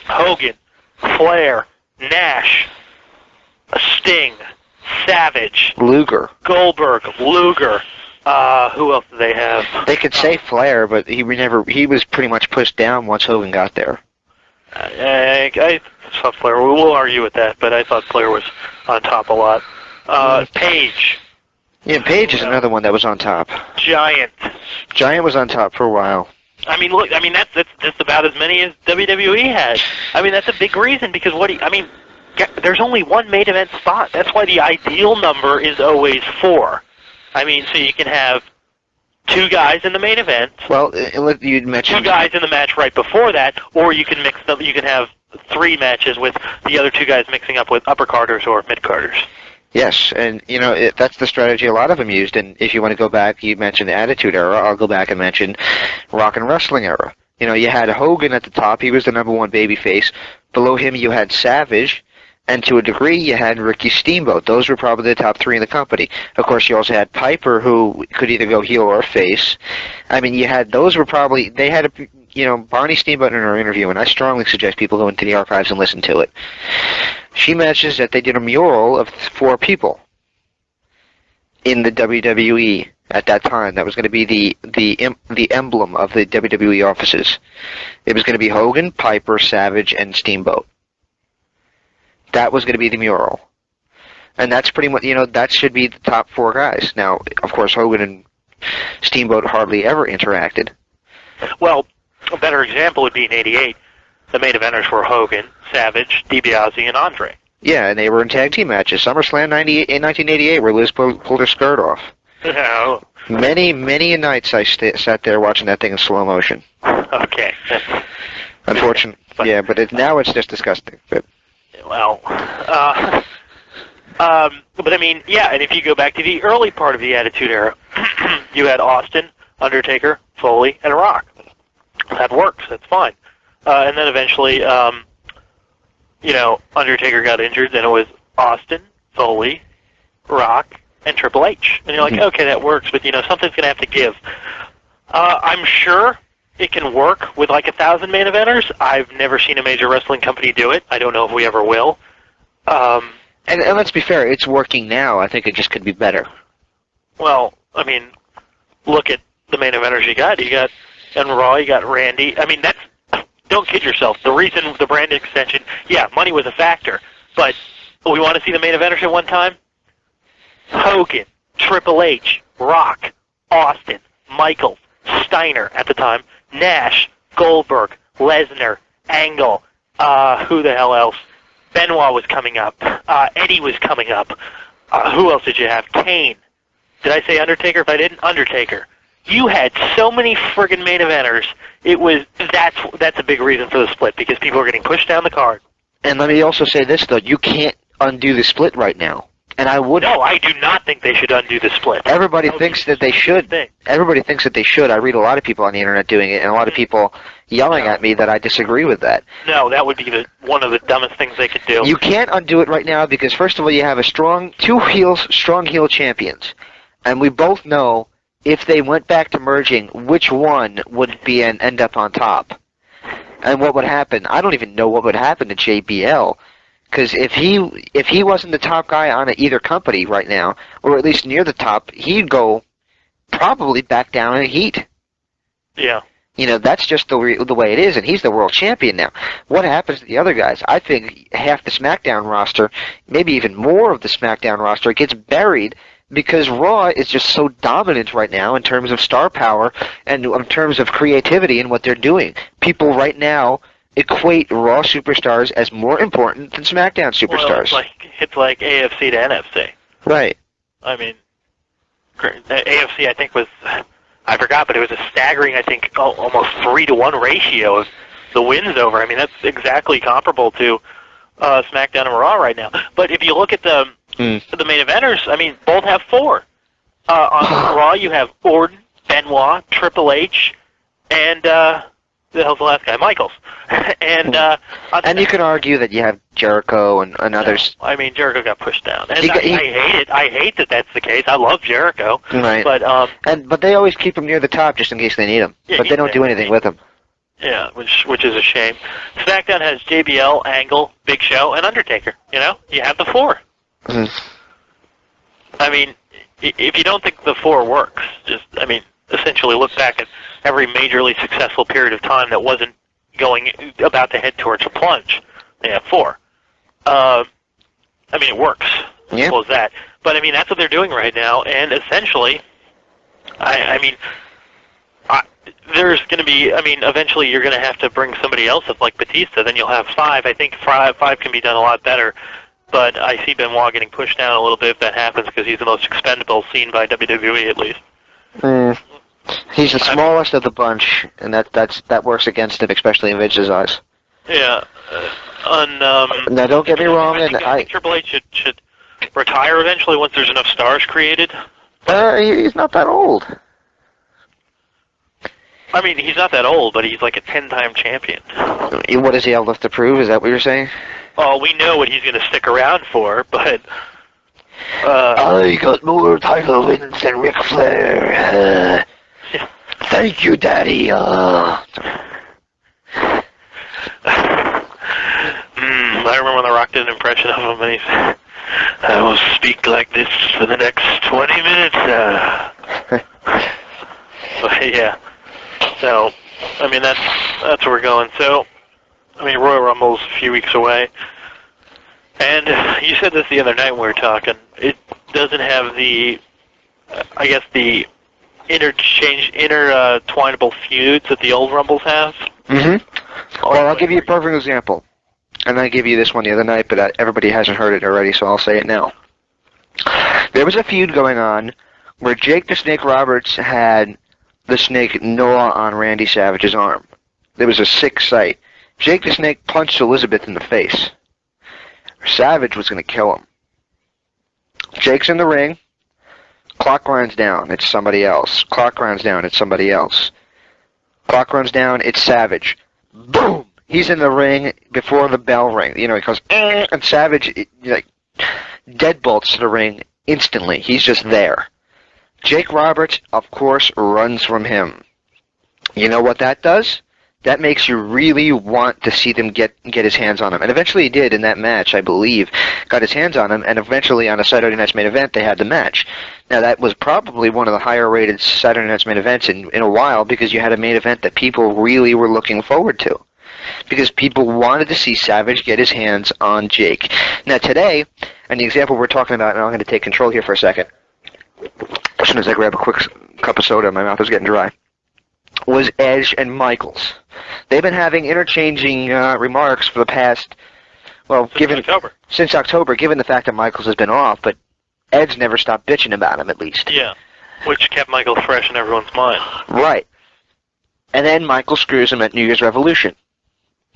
Hogan, Flair, Nash, Sting, Savage, Luger, Goldberg, Luger. Who else do they have? They could say Flair, but he was pretty much pushed down once Hogan got there. I thought Flair, we'll argue with that, but I thought Flair was on top a lot. Page. Yeah, Page is another one that was on top. Giant was on top for a while. I mean, look, I mean, that's just about as many as WWE had. I mean, that's a big reason, because there's only one main event spot. That's why the ideal number is always 4. I mean, so you can have 2 guys in the main event. Well, you mentioned 2 guys in the match right before that, or you can mix them. You can have 3 matches with the other 2 guys mixing up with upper carders or mid carders. Yes, and that's the strategy a lot of them used. And if you want to go back, you mentioned the Attitude Era. I'll go back and mention Rock and Wrestling Era. You had Hogan at the top. He was the number 1 babyface. Below him, you had Savage. And to a degree, you had Ricky Steamboat. Those were probably the top 3 in the company. Of course, you also had Piper, who could either go heel or face. I mean, they had Barney Steamboat in her interview, and I strongly suggest people go into the archives and listen to it. She mentions that they did a mural of 4 people in the WWE at that time. That was going to be the emblem of the WWE offices. It was going to be Hogan, Piper, Savage, and Steamboat. That was going to be the mural. And that's pretty much, that should be the top 4 guys. Now, of course, Hogan and Steamboat hardly ever interacted. Well, a better example would be in '88. The main eventers were Hogan, Savage, DiBiase, and Andre. Yeah, and they were in tag team matches. SummerSlam in 1988, where Liz pulled her skirt off. No. Many a nights I sat there watching that thing in slow motion. Okay. Unfortunately, yeah, but now it's just disgusting. But. Well, but I mean, yeah, and if you go back to the early part of the Attitude Era, you had Austin, Undertaker, Foley, and Rock. That works. That's fine. And then eventually, Undertaker got injured, then it was Austin, Foley, Rock, and Triple H. And you're like, okay, that works, but, something's going to have to give. I'm sure it can work with like 1,000 main eventers. I've never seen a major wrestling company do it. I don't know if we ever will. And let's be fair, it's working now. I think it just could be better. Well, I mean, look at the main eventers you got. You got on Raw, you got Randy. I mean, don't kid yourself. The reason the brand extension, money was a factor, but we want to see the main eventers at one time? Hogan, Triple H, Rock, Austin, Michaels, Steiner at the time, Nash, Goldberg, Lesnar, Angle, who the hell else? Benoit was coming up. Eddie was coming up. Who else did you have? Kane. Did I say Undertaker? If I didn't, Undertaker. You had so many friggin' main eventers. That's a big reason for the split, because people are getting pushed down the card. And let me also say this, though. You can't undo the split right now. And I would. No, I do not think they should undo the split. Everybody thinks that they should. Everybody thinks that they should. I read a lot of people on the internet doing it, and a lot of people yelling at me that I disagree with that. No, that would be one of the dumbest things they could do. You can't undo it right now because, first of all, you have two strong heel champions, and we both know if they went back to merging, which one would end up on top, and what would happen. I don't even know what would happen to JBL. Because if he wasn't the top guy on either company right now, or at least near the top, he'd go probably back down in heat. Yeah. That's just the way it is, and he's the world champion now. What happens to the other guys? I think half the SmackDown roster, maybe even more of the SmackDown roster, gets buried because Raw is just so dominant right now in terms of star power and in terms of creativity and what they're doing. People right now equate Raw superstars as more important than SmackDown superstars. Well, it's like AFC to NFC. Right. I mean, AFC I think was, I forgot, but it was a staggering, I think, almost 3-to-1 ratio of the wins over. I mean, that's exactly comparable to SmackDown and Raw right now. But if you look at the main eventers, I mean, both have 4. On Raw, you have Orton, Benoit, Triple H, and the hell's the last guy? Michaels. And you can argue that you have Jericho and others. I mean, Jericho got pushed down, and I hate it. I hate that that's the case. I love Jericho, right? But they always keep him near the top just in case they need him. Yeah, but they don't do anything with him. Yeah, which is a shame. SmackDown has JBL, Angle, Big Show, and Undertaker. You have the 4. I mean, if you don't think the 4 works, essentially look back at every majorly successful period of time that wasn't about to head towards a plunge. They have 4. It works. Yeah. Simple as that. But that's what they're doing right now, and essentially, there's going to be, eventually you're going to have to bring somebody else up like Batista, then you'll have 5. I think 5 can be done a lot better, but I see Benoit getting pushed down a little bit if that happens because he's the most expendable seen by WWE at least. He's the smallest of the bunch, and that works against him, especially in Vince's eyes. Yeah. Now, don't get me wrong. I think Triple H should retire eventually once there's enough stars created. He's not that old. He's not that old, but he's like a 10-time champion. What does he have left to prove? Is that what you're saying? Oh, we know what he's going to stick around for, but... I got more title wins than Ric Flair. Thank you, Daddy. I remember when The Rock did an impression of him, and he said, I will speak like this for the next 20 minutes. But, yeah. So, that's where we're going. So, Royal Rumble's a few weeks away. And you said this the other night when we were talking. It doesn't have the intertwinable feuds that the old Rumbles have. Mm-hmm. Well, I'll give you a perfect example. And I gave you this one the other night, but everybody hasn't heard it already, so I'll say it now. There was a feud going on where Jake the Snake Roberts had the Snake Noah on Randy Savage's arm. There was a sick sight. Jake the Snake punched Elizabeth in the face. Savage was going to kill him. Jake's in the ring. Clock runs down. It's somebody else. Clock runs down. It's somebody else. Clock runs down. It's Savage. Boom! He's in the ring before the bell rings. He goes, and Savage, deadbolts to the ring instantly. He's just there. Jake Roberts, of course, runs from him. You know what that does? That makes you really want to see them get his hands on him. And eventually he did in that match, I believe. Got his hands on him, and eventually on a Saturday Night's Main Event, they had the match. Now, that was probably one of the higher-rated Saturday Night's Main Events in a while, because you had a main event that people really were looking forward to. Because people wanted to see Savage get his hands on Jake. Now, today, and the example we're talking about, and I'm going to take control here for a second, as soon as I grab a quick cup of soda, my mouth is getting dry, was Edge and Michaels. They've been having interchanging remarks for the past, well, since October, given the fact that Michaels has been off, but Edge never stopped bitching about him, at least. Yeah, which kept Michaels fresh in everyone's mind. Right. And then Michaels screws him at New Year's Revolution.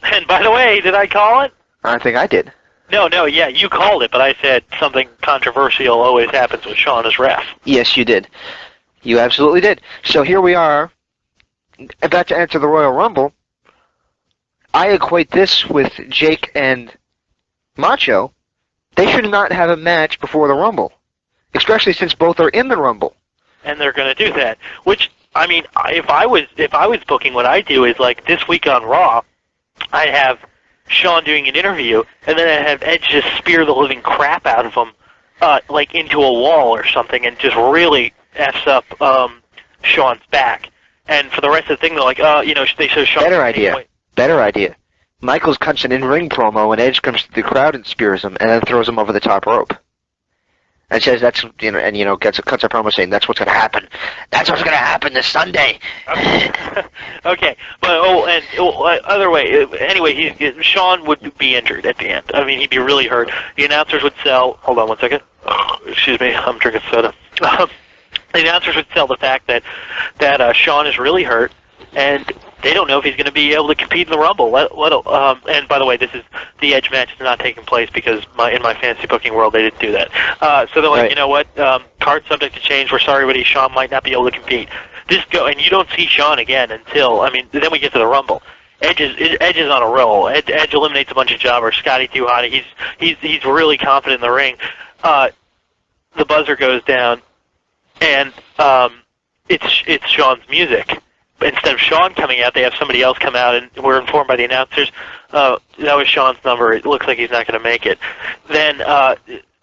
And by the way, did I call it? I think I did. No, yeah, you called it, but I said something controversial always happens with Sean as ref. Yes, you did. You absolutely did. So here we are, about to enter the Royal Rumble. I equate this with Jake and Macho. They should not have a match before the Rumble, especially since both are in the Rumble. And they're going to do that. Which, I mean, if I was booking, what I do is, like, this week on Raw, I'd have Sean doing an interview, and then I'd have Edge just spear the living crap out of him, like into a wall or something, and just really F's up Sean's back. And for the rest of the thing, they're like, they show Sean. Better idea. Michaels cuts an in-ring promo, and Edge comes to the crowd and spears him, and then throws him over the top rope. And says cuts a promo saying that's what's going to happen. That's what's going to happen this Sunday. Okay, but other way. Anyway, Sean would be injured at the end. I mean, he'd be really hurt. The announcers would sell. Hold on one second. Excuse me, I'm drinking soda. The announcers would sell the fact that Sean is really hurt, and they don't know if he's going to be able to compete in the Rumble. And by the way, the Edge match is not taking place because in my fantasy booking world they didn't do that. So they're like, right. You know what? Card subject to change. We're sorry, buddy. Sean might not be able to compete. Just go, and you don't see Sean again until then we get to the Rumble. Edge is on a roll. Edge eliminates a bunch of jobbers. Scotty Too Hot. He's really confident in the ring. The buzzer goes down, and it's Sean's music. Instead of Sean coming out, they have somebody else come out, and we're informed by the announcers, that was Sean's number. It looks like he's not going to make it. Then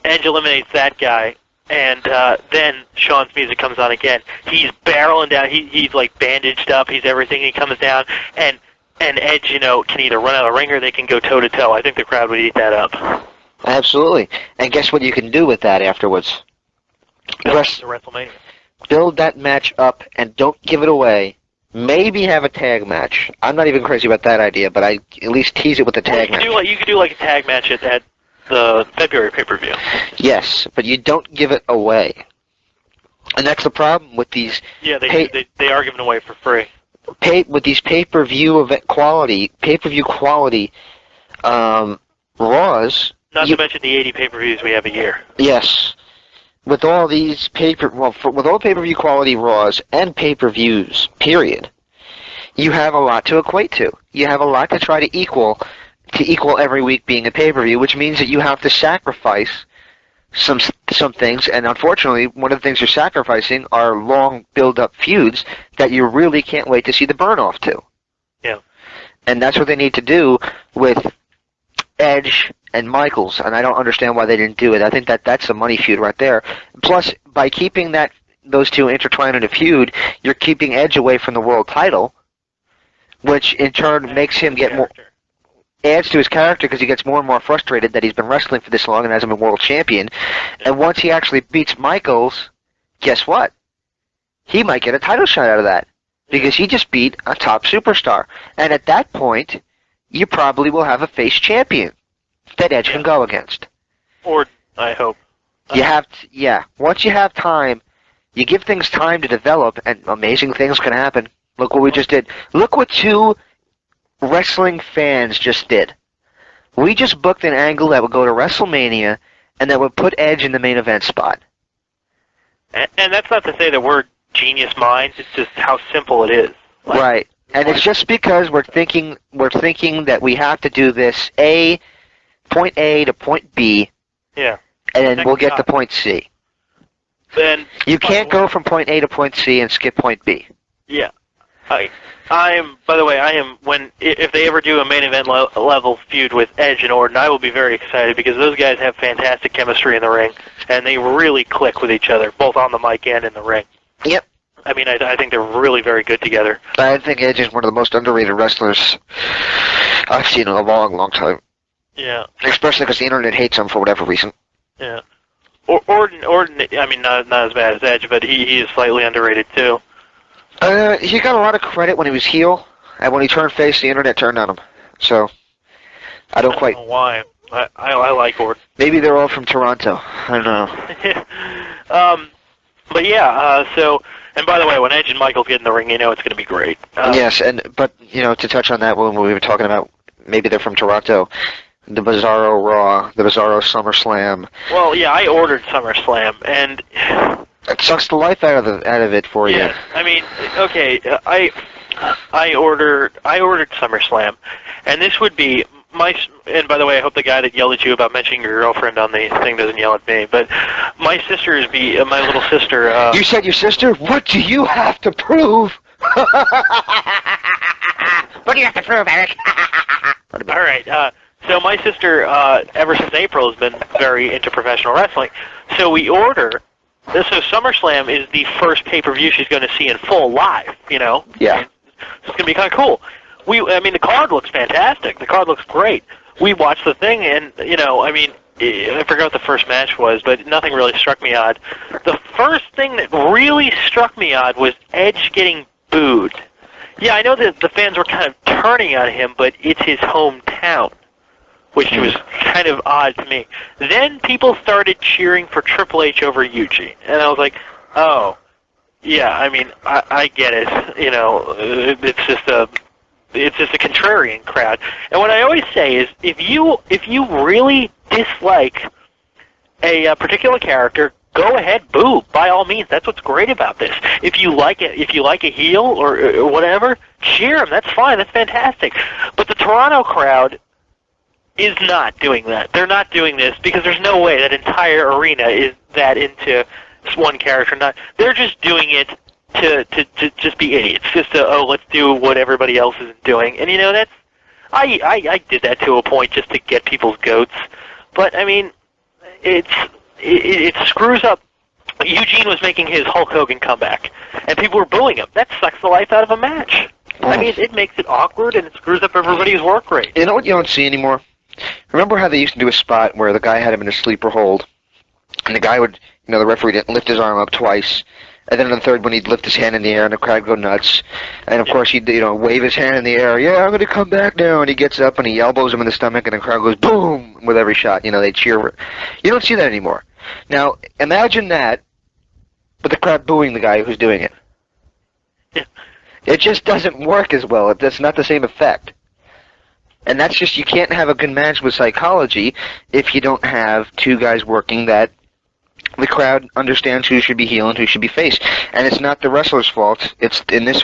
Edge eliminates that guy, and then Sean's music comes on again. He's barreling down. He's like bandaged up. He's everything. He comes down, and Edge, can either run out of the ring or they can go toe-to-toe. I think the crowd would eat that up. Absolutely. And guess what you can do with that afterwards? WrestleMania. Build that match up and don't give it away. Maybe have a tag match. I'm not even crazy about that idea, but I at least tease it with a tag match. You could do like a tag match at the February pay-per-view. Yes, but you don't give it away. And that's the problem with these... Yeah, they are giving away for free. With these pay-per-view quality Raws... Not to mention the 80 pay-per-views we have a year. Yes. With all these with all pay-per-view quality Raws and pay-per-views, period, you have a lot to equate to. You have a lot to try to equal every week being a pay-per-view, which means that you have to sacrifice some things, and unfortunately, one of the things you're sacrificing are long build-up feuds that you really can't wait to see the burn-off to. Yeah. And that's what they need to do with Edge and Michaels, and I don't understand why they didn't do it. I think that's a money feud right there. Plus, by keeping those two intertwined in a feud, you're keeping Edge away from the world title, which in turn makes him get more... adds to his character because he gets more and more frustrated that he's been wrestling for this long and hasn't been world champion. And once he actually beats Michaels, guess what? He might get a title shot out of that because he just beat a top superstar. And at that point, you probably will have a face champion that Edge can go against. Or, I hope. Once you have time, you give things time to develop, and amazing things can happen. Look what we just did. Look what two wrestling fans just did. We just booked an angle that would go to WrestleMania, and that would put Edge in the main event spot. And that's not to say that we're genius minds. It's just how simple it is. Right. And it's just because we're thinking that we have to do this point A to point B. Yeah. and then we'll get to Thank point C. Then You can't go from point A to point C and skip point B. Yeah, I'm. By the way, I am. If they ever do a main event level feud with Edge and Orton, I will be very excited because those guys have fantastic chemistry in the ring, and they really click with each other, both on the mic and in the ring. Yep. I mean, I think they're really very good together. I think Edge is one of the most underrated wrestlers I've seen in a long, long time. Yeah. Especially because the internet hates him for whatever reason. Yeah. Orton. I mean, not as bad as Edge, but he is slightly underrated too. He got a lot of credit when he was heel, and when he turned face, the internet turned on him. So, I don't know why. I like Orton. Maybe they're all from Toronto. I don't know. But yeah, and by the way, when Edge and Michael get in the ring, you know it's going to be great. Yes, but to touch on that, when we were talking about maybe they're from Toronto, the Bizarro Raw, the Bizarro SummerSlam. Well, yeah, I ordered SummerSlam, and it sucks the life out of it for you. Yeah, I mean, okay, I ordered SummerSlam, and this would be and by the way, I hope the guy that yelled at you about mentioning your girlfriend on the thing doesn't yell at me, but my little sister... You said your sister? What do you have to prove? What do you have to prove, Eric? All right, so my sister, ever since April, has been very into professional wrestling, so we order... So SummerSlam is the first pay-per-view she's going to see in full live, Yeah. So it's going to be kind of cool. The card looks fantastic. The card looks great. We watched the thing, and, I forgot what the first match was, but nothing really struck me odd. The first thing that really struck me odd was Edge getting booed. Yeah, I know that the fans were kind of turning on him, but it's his hometown, which was kind of odd to me. Then people started cheering for Triple H over Eugene, and I was like, oh, yeah, I get it. It's just a contrarian crowd. And what I always say is, if you really dislike a particular character, go ahead, boo. By all means, that's what's great about this. If you like a heel or whatever, cheer him. That's fine. That's fantastic. But the Toronto crowd is not doing that. They're not doing this because there's no way that entire arena is that into one character. They're just doing it to just be idiots. Just let's do what everybody else is doing. And that's I did that to a point just to get people's goats. But it screws up. Eugene was making his Hulk Hogan comeback, and people were booing him. That sucks the life out of a match. It makes it awkward, and it screws up everybody's work rate. You know what you don't see anymore? Remember how they used to do a spot where the guy had him in a sleeper hold, and the guy would, the referee didn't lift his arm up twice, and then on the third one he'd lift his hand in the air and the crowd would go nuts, and of course he'd, wave his hand in the air, yeah, I'm going to come back now, and he gets up and he elbows him in the stomach, and the crowd goes boom with every shot. They cheer. You don't see that anymore. Now, imagine that, but the crowd booing the guy who's doing it. Yeah. It just doesn't work as well. It's not the same effect. And that's just, you can't have a good match with psychology if you don't have two guys working that the crowd understands who should be heel and who should be face. And it's not the wrestler's fault. It's in this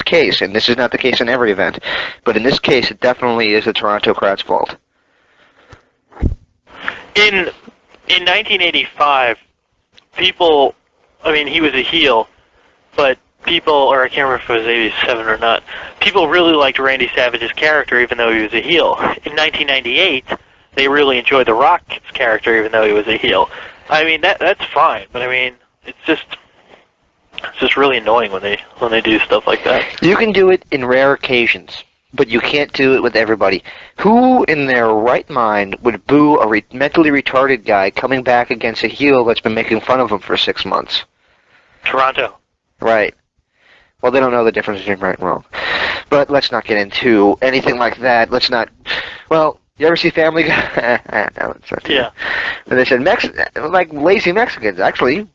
case, and this is not the case in every event, but in this case it definitely is the Toronto crowd's fault. In 1985, people, he was a heel, but people, or I can't remember if it was 87 or not, people really liked Randy Savage's character even though he was a heel. In 1998, they really enjoyed The Rock's character even though he was a heel. That's fine, but it's just really annoying when they do stuff like that. You can do it in rare occasions, but you can't do it with everybody. Who in their right mind would boo a mentally retarded guy coming back against a heel that's been making fun of him for 6 months? Toronto. Right. Well, they don't know the difference between right and wrong. But let's not get into anything like that. Let's not... Well, you ever see Family Guy? No, it's not. Yeah. And they said, like lazy Mexicans. Actually,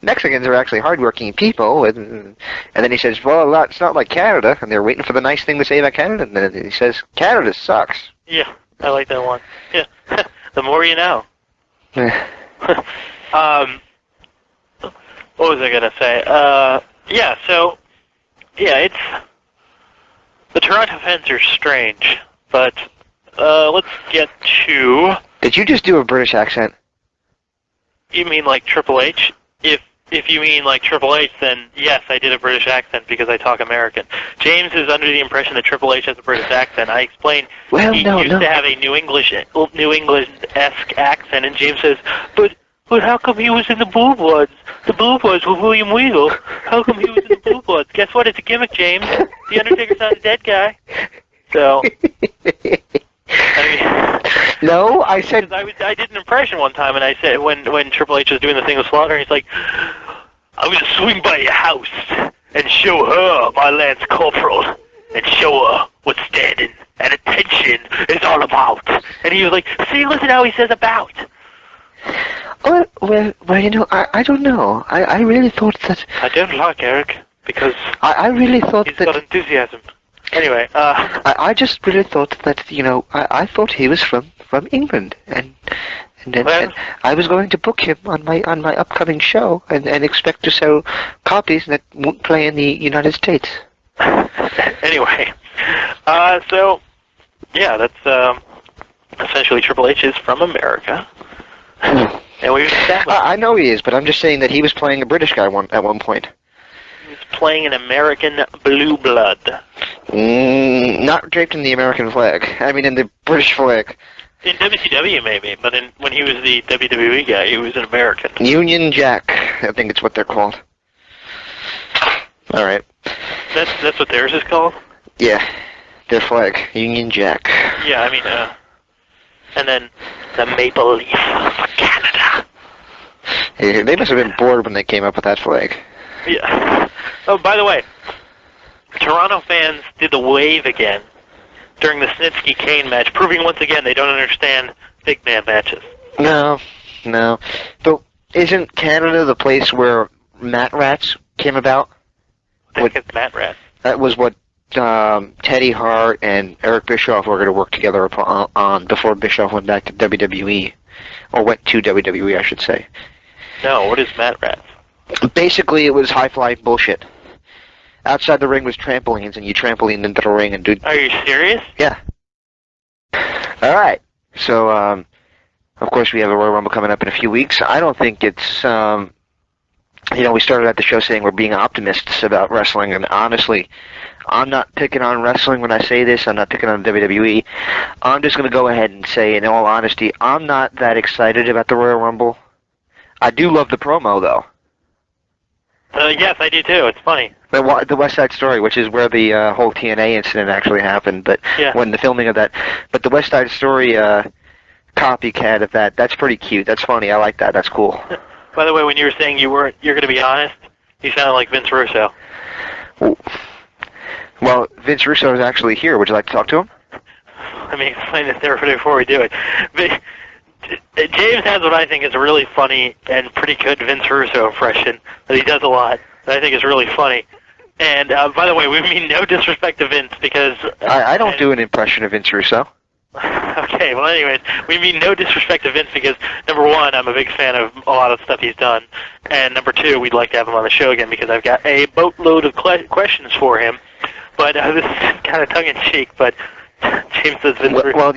Mexicans are actually hardworking people. And then he says, well, it's not like Canada. And they're waiting for the nice thing to say about Canada. And then he says, Canada sucks. Yeah, I like that one. Yeah. The more you know. What was I going to say? It's... The Toronto fans are strange, but let's get to... Did you just do a British accent? you mean like Triple H? If you mean like Triple H, then yes, I did a British accent because I talk American. James is under the impression that Triple H has a British accent. I explained he used to have a New England-esque accent, and James says, but how come he was in the Blue Bloods? The Blue Bloods with William Weagle. How come he was in the Blue Bloods? Guess what? It's a gimmick, James. The Undertaker's not a dead guy. So, no, I said I did an impression one time, and I said when Triple H was doing the thing with Slaughter, he's like, I'm gonna swing by your house and show her my Lance Corporal and show her what standing and attention is all about. And he was like, see, listen how he says about. Well, you know, I don't know. I really thought that. I don't like Eric because I really thought he's that. got enthusiasm. Anyway, I just really thought that, you know, I thought he was from England, and I was going to book him on my upcoming show and expect to sell copies that won't play in the United States. Anyway, so yeah, that's essentially Triple H is from America, and we've established. I know he is, but I'm just saying that he was playing a British guy at one point. He's playing an American blue blood. Not draped in the American flag. I mean, in the British flag. In WCW, maybe, but when he was the WWE guy, he was an American. Union Jack, I think it's what they're called. All right. That's what theirs is called? Yeah, their flag, Union Jack. Yeah, I mean, and then the maple leaf for Canada. Yeah, they must have been bored when they came up with that flag. Yeah. Oh, by the way, Toronto fans did the wave again during the Snitsky-Kane match, proving once again they don't understand big man matches. No. But isn't Canada the place where Mat Rats came about? I think it's Mat Rats. That was what Teddy Hart and Eric Bischoff were going to work together on before Bischoff went back to WWE. Or went to WWE, I should say. No, what is Mat Rats? Basically, it was high-flying bullshit. Outside the ring was trampolines, and you trampoline into the ring and do... Are you serious? Yeah. All right. So, of course, we have a Royal Rumble coming up in a few weeks. I don't think it's... you know, we started at the show saying we're being optimists about wrestling, and honestly, I'm not picking on wrestling when I say this. I'm not picking on WWE. I'm just going to go ahead and say, in all honesty, I'm not that excited about the Royal Rumble. I do love the promo, though. Yes, I do too. It's funny. The West Side Story, which is where the whole TNA incident actually happened, but when the filming of that. But the West Side Story copycat of that's pretty cute. That's funny. I like that. That's cool. By the way, when you were saying you're going to be honest, you sounded like Vince Russo. Well, Vince Russo is actually here. Would you like to talk to him? Let me explain this there before we do it. James has what I think is a really funny and pretty good Vince Russo impression that he does a lot that I think is really funny. And, by the way, we mean no disrespect to Vince because... I don't do an impression of Vince Russo. Okay, well, anyways, we mean no disrespect to Vince because, number one, I'm a big fan of a lot of stuff he's done, and number two, we'd like to have him on the show again because I've got a boatload of questions for him. But this is kind of tongue-in-cheek, but James says Vince Russo... Well,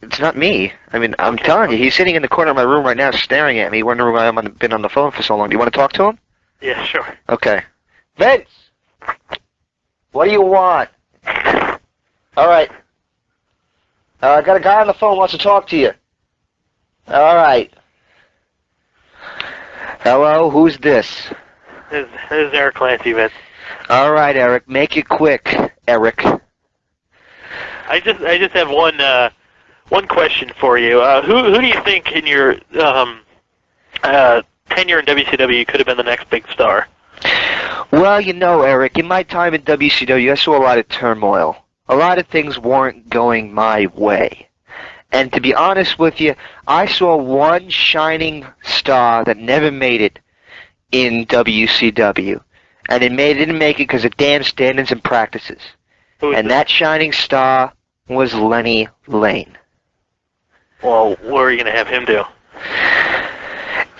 it's not me. I mean, I'm telling you, he's sitting in the corner of my room right now staring at me, wondering why I've been on the phone for so long. Do you want to talk to him? Yeah, sure. Okay. Vince! What do you want? All right. I got a guy on the phone who wants to talk to you. All right. Hello, who's this? This is Erik Clancy, Vince. All right, Eric. Make it quick, Eric. I just have one question for you. Who do you think in your tenure in WCW could have been the next big star? Well, you know, Eric, in my time in WCW, I saw a lot of turmoil. A lot of things weren't going my way. And to be honest with you, I saw one shining star that never made it in WCW. And it didn't make it because of damn standards and practices. And that shining star was Lenny Lane. Well, what are you going to have him do?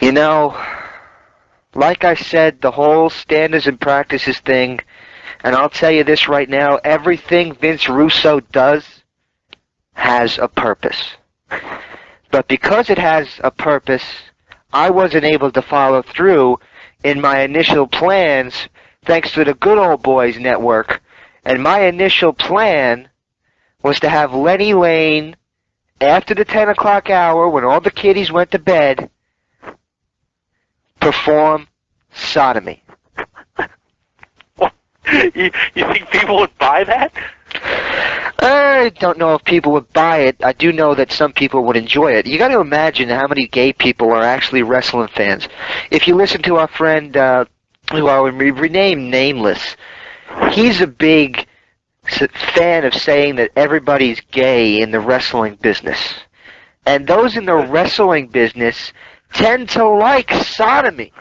You know, like I said, the whole standards and practices thing, and I'll tell you this right now, everything Vince Russo does has a purpose. But because it has a purpose, I wasn't able to follow through in my initial plans thanks to the Good Old Boys Network. And my initial plan was to have Lenny Lane, after the 10 o'clock hour, when all the kiddies went to bed, perform sodomy. You think people would buy that? I don't know if people would buy it. I do know that some people would enjoy it. You got to imagine how many gay people are actually wrestling fans. If you listen to our friend, who I will rename Nameless, he's a big fan of saying that everybody's gay in the wrestling business. And those in the wrestling business tend to like sodomy.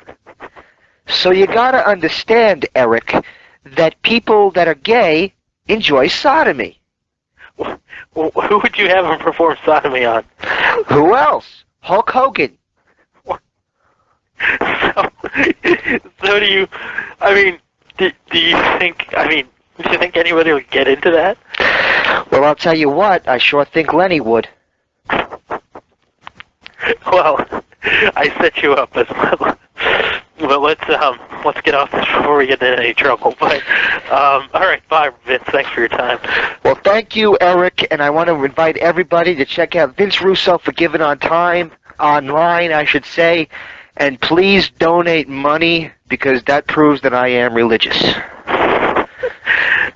So you got to understand, Eric, that people that are gay enjoy sodomy. Well, who would you have him perform sodomy on? Who else? Hulk Hogan. So do you? I mean, do you think? I mean, do you think anybody would get into that? Well, I'll tell you what. I sure think Lenny would. Well, I set you up as well. Well, let's get off this before we get into any trouble. But all right, bye, Vince. Thanks for your time. Well, thank you, Eric, and I want to invite everybody to check out Vince Russo Forgiven on Time, online, I should say, and please donate money because that proves that I am religious.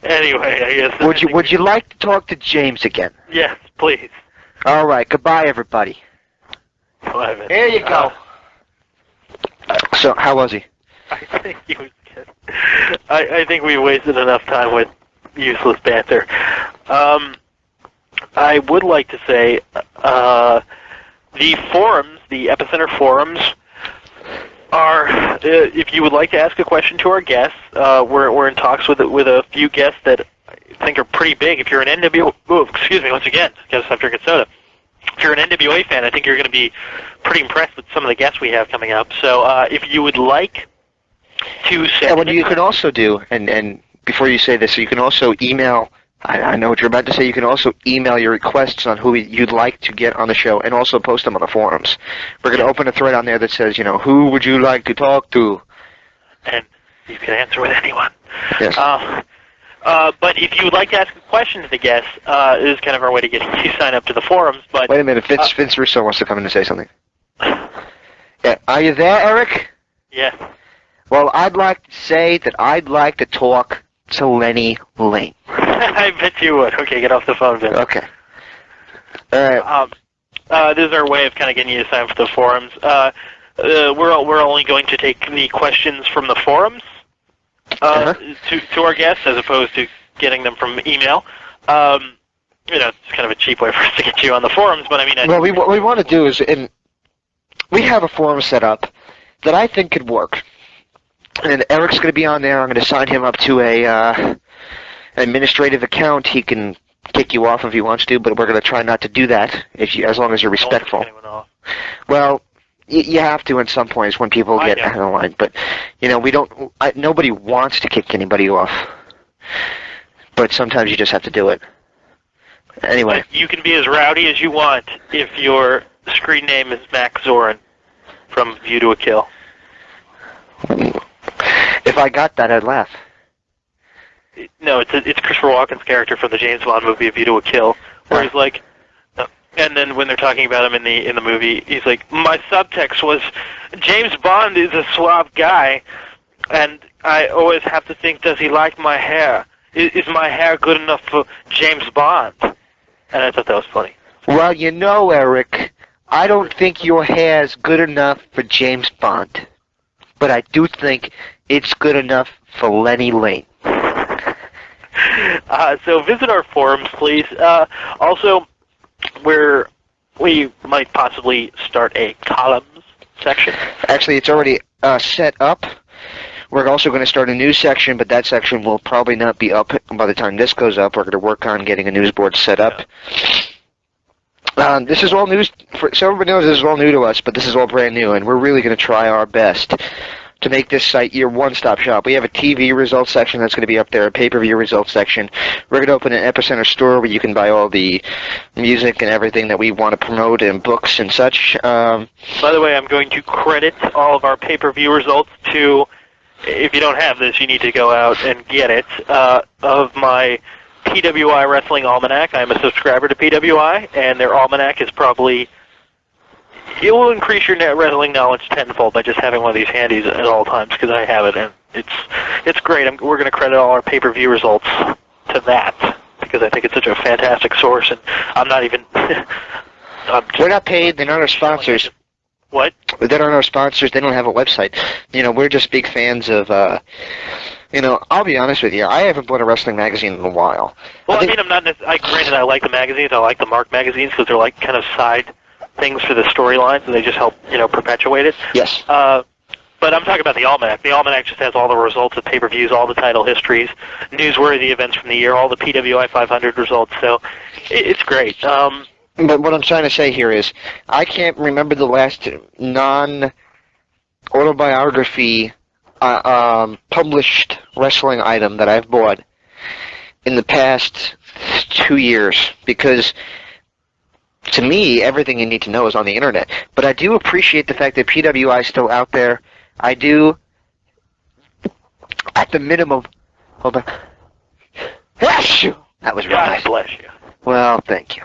Anyway, I guess. Would you like to talk to James again? Yes, please. All right. Goodbye, everybody. Bye, Vince. There you go. So, how was he? I think he was good. I think we wasted enough time with useless banter. I would like to say the forums, the Epicenter forums, are, if you would like to ask a question to our guests, we're in talks with a few guests that I think are pretty big. If you're an NWO, excuse me, once again, because I'm drinking soda. If you're an NWA fan, I think you're going to be pretty impressed with some of the guests we have coming up. So if you would like to send... Yeah, what you can also do, and before you say this, you can also email... I know what you're about to say. You can also email your requests on who you'd like to get on the show and also post them on the forums. We're going to open a thread on there that says, who would you like to talk to? And you can answer with anyone. Yes. But if you would like to ask a question to the guests, it is kind of our way to get you sign up to the forums. But wait a minute, Vince Russo wants to come in and say something. Yeah, are you there, Eric? Yeah. Well, I'd like to say that I'd like to talk to Lenny Lane. I bet you would. Okay, get off the phone, Vince. Okay. All right. This is our way of kind of getting you to sign up for the forums. We're only going to take the questions from the forums. To our guests, as opposed to getting them from email. It's kind of a cheap way for us to get you on the forums, but I mean... what we want to do is, we have a forum set up that I think could work. And Eric's going to be on there. I'm going to sign him up to an administrative account. He can kick you off if he wants to, but we're going to try not to do that, as long as you're respectful. Well... You have to at some points when people get out of the line, but we don't. Nobody wants to kick anybody off, but sometimes you just have to do it. Anyway, you can be as rowdy as you want if your screen name is Mac Zorin from View to a Kill. If I got that, I'd laugh. No, it's Christopher Walken's character from the James Bond movie View to a Kill, where he's like. And then when they're talking about him in the movie, he's like, my subtext was, James Bond is a suave guy, and I always have to think, does he like my hair? Is my hair good enough for James Bond? And I thought that was funny. Well, Eric, I don't think your hair's good enough for James Bond, but I do think it's good enough for Lenny Lane. So visit our forums, please. Also... we might possibly start a columns section. Actually, it's already set up. We're also going to start a news section, but that section will probably not be up by the time this goes up. We're going to work on getting a news board set up. This is all news. So everybody knows this is all new to us, but this is all brand new, and we're really going to try our best to make this site your one-stop shop. We have a TV results section that's going to be up there, a pay-per-view results section. We're going to open an Epicenter store where you can buy all the music and everything that we want to promote and books and such. By the way, I'm going to credit all of our pay-per-view results to, if you don't have this, you need to go out and get it, of my PWI Wrestling Almanac. I'm a subscriber to PWI, and their almanac is probably... It will increase your net wrestling knowledge tenfold by just having one of these handies at all times, because I have it, and it's great. We're going to credit all our pay-per-view results to that, because I think it's such a fantastic source, and I'm not even... We're not paid. They're not our sponsors. What? They're not our sponsors. They don't have a website. We're just big fans of... I'll be honest with you. I haven't bought a wrestling magazine in a while. Well, I'm not... Granted, I like the magazines. I like the Mark magazines, because they're like kind of side things for the storylines, and they just help, perpetuate it. Yes. But I'm talking about the Almanac. The Almanac just has all the results of pay-per-views, all the title histories, newsworthy events from the year, all the PWI 500 results, so it's great. But what I'm trying to say here is, I can't remember the last non-autobiography published wrestling item that I've bought in the past 2 years, because... to me, everything you need to know is on the internet. But I do appreciate the fact that PWI is still out there. I do, at the minimum, hold on. Bless you! That was really nice. God bless you. Well, thank you.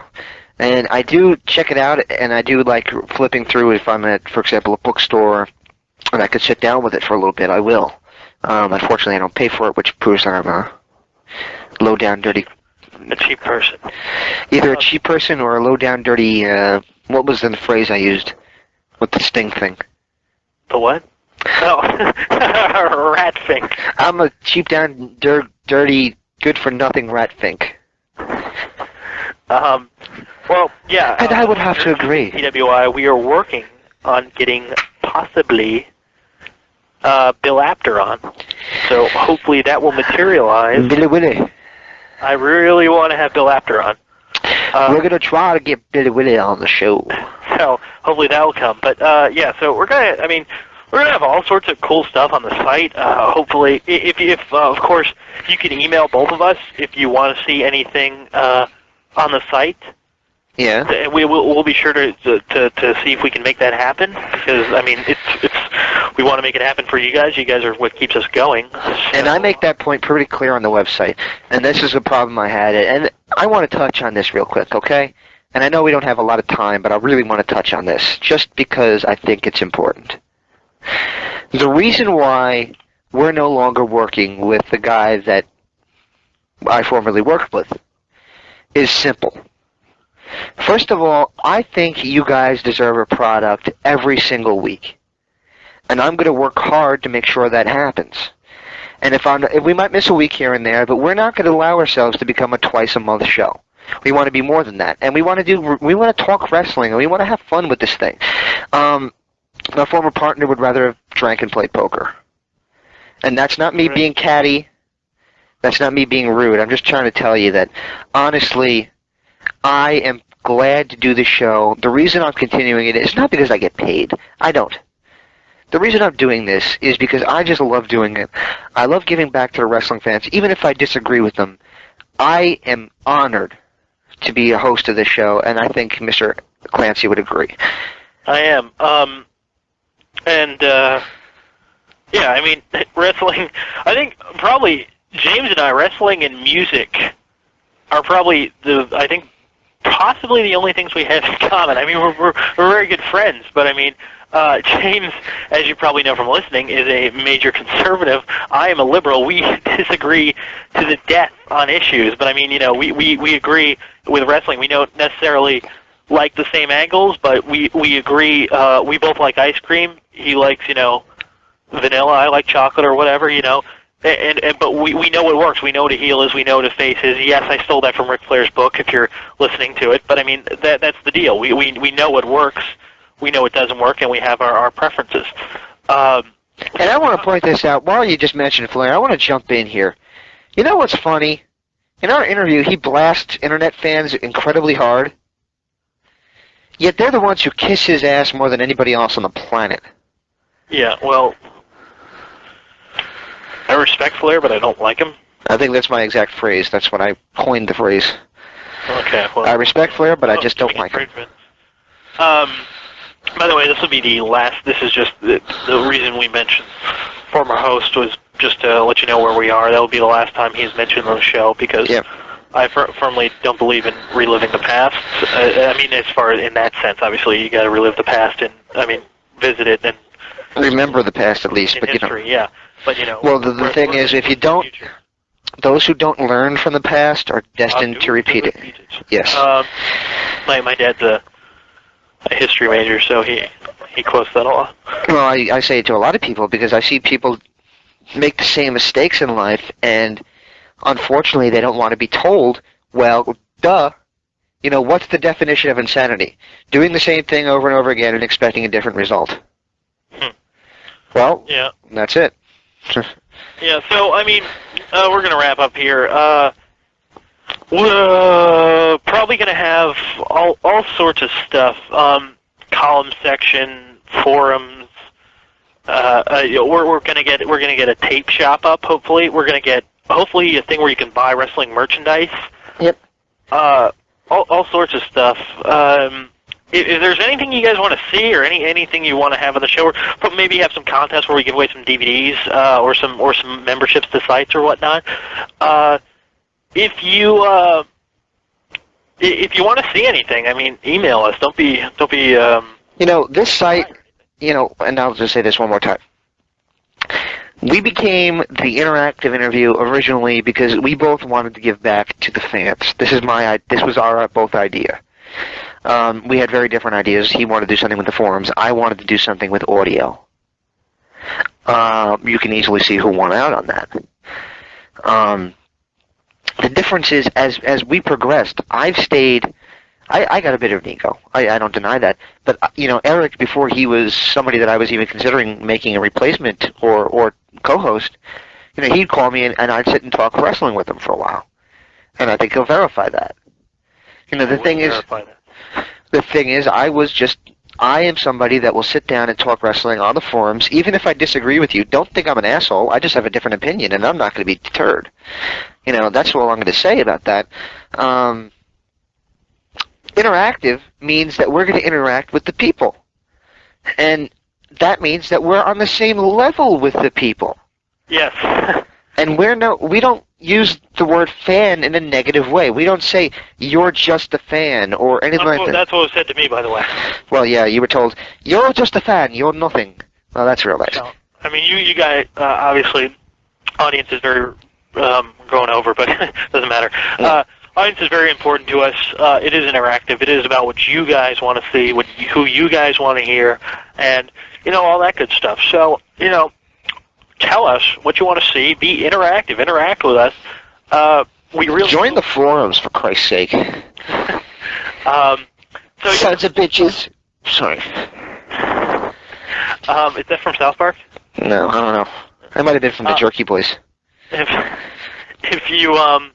And I do check it out, and I do like flipping through if I'm at, for example, a bookstore, and I could sit down with it for a little bit, I will. Unfortunately, I don't pay for it, which proves I'm a low-down, dirty... A cheap person. Either a cheap person or a low-down, dirty, what was the phrase I used with the sting thing? The what? Oh, rat fink. I'm a cheap-down, dirty, good-for-nothing rat fink. Well, yeah. And I would have to agree. PWI, we are working on getting possibly Bill Apter on. So hopefully that will materialize. Billy Willie. I really want to have Bill Apter on. We're going to try to get Billy Willie on the show. So hopefully that will come. But yeah, so we're going to, we're going to have all sorts of cool stuff on the site. Hopefully, if of course, you can email both of us if you want to see anything on the site. Yeah. And we'll be sure to see if we can make that happen, because we want to make it happen for you guys. You guys are what keeps us going. So. And I make that point pretty clear on the website. And this is a problem I had. And I want to touch on this real quick, okay? And I know we don't have a lot of time, but I really want to touch on this, just because I think it's important. The reason why we're no longer working with the guy that I formerly worked with is simple. First of all, I think you guys deserve a product every single week. And I'm going to work hard to make sure that happens. And if we might miss a week here and there, but we're not going to allow ourselves to become a twice-a-month show. We want to be more than that. And we want to talk wrestling, and we want to have fun with this thing. My former partner would rather have drank and played poker. And that's not me being catty. That's not me being rude. I'm just trying to tell you that, honestly, I am glad to do the show. The reason I'm continuing it is not because I get paid. I don't. The reason I'm doing this is because I just love doing it. I love giving back to the wrestling fans, even if I disagree with them. I am honored to be a host of this show, and I think Mr. Clancy would agree. I am. Yeah, wrestling, I think probably James and I, wrestling and music are probably possibly the only things we have in common. We're very good friends, but James, as you probably know from listening, is a major conservative. I am a liberal. We disagree to the death on issues, but we agree with wrestling. We don't necessarily like the same angles, but we agree. We both like ice cream. He likes, vanilla. I like chocolate or whatever, but we know what works. We know what a heel is. We know what a face is. Yes, I stole that from Ric Flair's book, if you're listening to it. But that's the deal. We know what works. We know what doesn't work, and we have our preferences. And I want to point this out. While you just mentioned Flair, I want to jump in here. You know what's funny? In our interview, he blasts internet fans incredibly hard. Yet they're the ones who kiss his ass more than anybody else on the planet. Yeah, well, I respect Flair, but I don't like him. I think that's my exact phrase. That's when I coined the phrase. Okay. Well, I respect Flair, but I just don't like him. By the way, this will be the last. This is just the reason we mentioned former host was just to let you know where we are. That will be the last time he's mentioned on the show because I firmly don't believe in reliving the past. I mean, as far as in that sense, obviously you got to relive the past and visit it and remember the past at least. But history, yeah. But well, the thing is, if you don't, those who don't learn from the past are destined to repeat it. Yes. My dad's a history major, so he quotes that a lot. Well, I say it to a lot of people because I see people make the same mistakes in life, and unfortunately they don't want to be told, well, duh, what's the definition of insanity? Doing the same thing over and over again and expecting a different result. Well, yeah, that's it. Yeah, so, we're going to wrap up here. We're probably going to have all sorts of stuff, column section, forums. We're going to get a tape shop up. Hopefully, we're going to get a thing where you can buy wrestling merchandise. Yep. All sorts of stuff. If there's anything you guys want to see or anything you want to have on the show, or maybe have some contests where we give away some DVDs or some memberships to sites or whatnot. If you want to see anything, email us. Don't be. This site. And I'll just say this one more time. We became the interactive interview originally because we both wanted to give back to the fans. This was our both idea. We had very different ideas. He wanted to do something with the forums. I wanted to do something with audio. You can easily see who won out on that. The difference is, as we progressed, I've stayed. I got a bit of an ego. I don't deny that. But Erik, before he was somebody that I was even considering making a replacement or co-host, he'd call me and I'd sit and talk wrestling with him for a while, and I think he'll verify that. The thing is, I am somebody that will sit down and talk wrestling on the forums, even if I disagree with you. Don't think I'm an asshole. I just have a different opinion, and I'm not going to be deterred. That's all I'm going to say about that. Interactive means that we're going to interact with the people. And that means that we're on the same level with the people. Yes. And we don't use the word fan in a negative way. We don't say, you're just a fan, or anything like that. That's what was said to me, by the way. Well, yeah, you were told, you're just a fan, you're nothing. Well, that's real nice. No. You guys, obviously, audience is very going over, but it doesn't matter. Audience is very important to us. It is interactive. It is about what you guys want to see, who you guys want to hear, and, all that good stuff. So, tell us what you want to see. Be interactive. Interact with us. We really join the forums, for Christ's sake. Sons of bitches. Sorry. Is that from South Park? No, I don't know. That might have been from the Jerky Boys. If you, if you want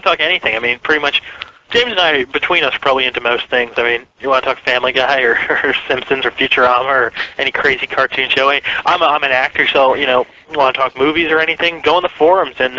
to talk anything, pretty much, James and I, between us, are probably into most things. You want to talk Family Guy or Simpsons or Futurama or any crazy cartoon show. I'm an actor, so, you want to talk movies or anything, go on the forums and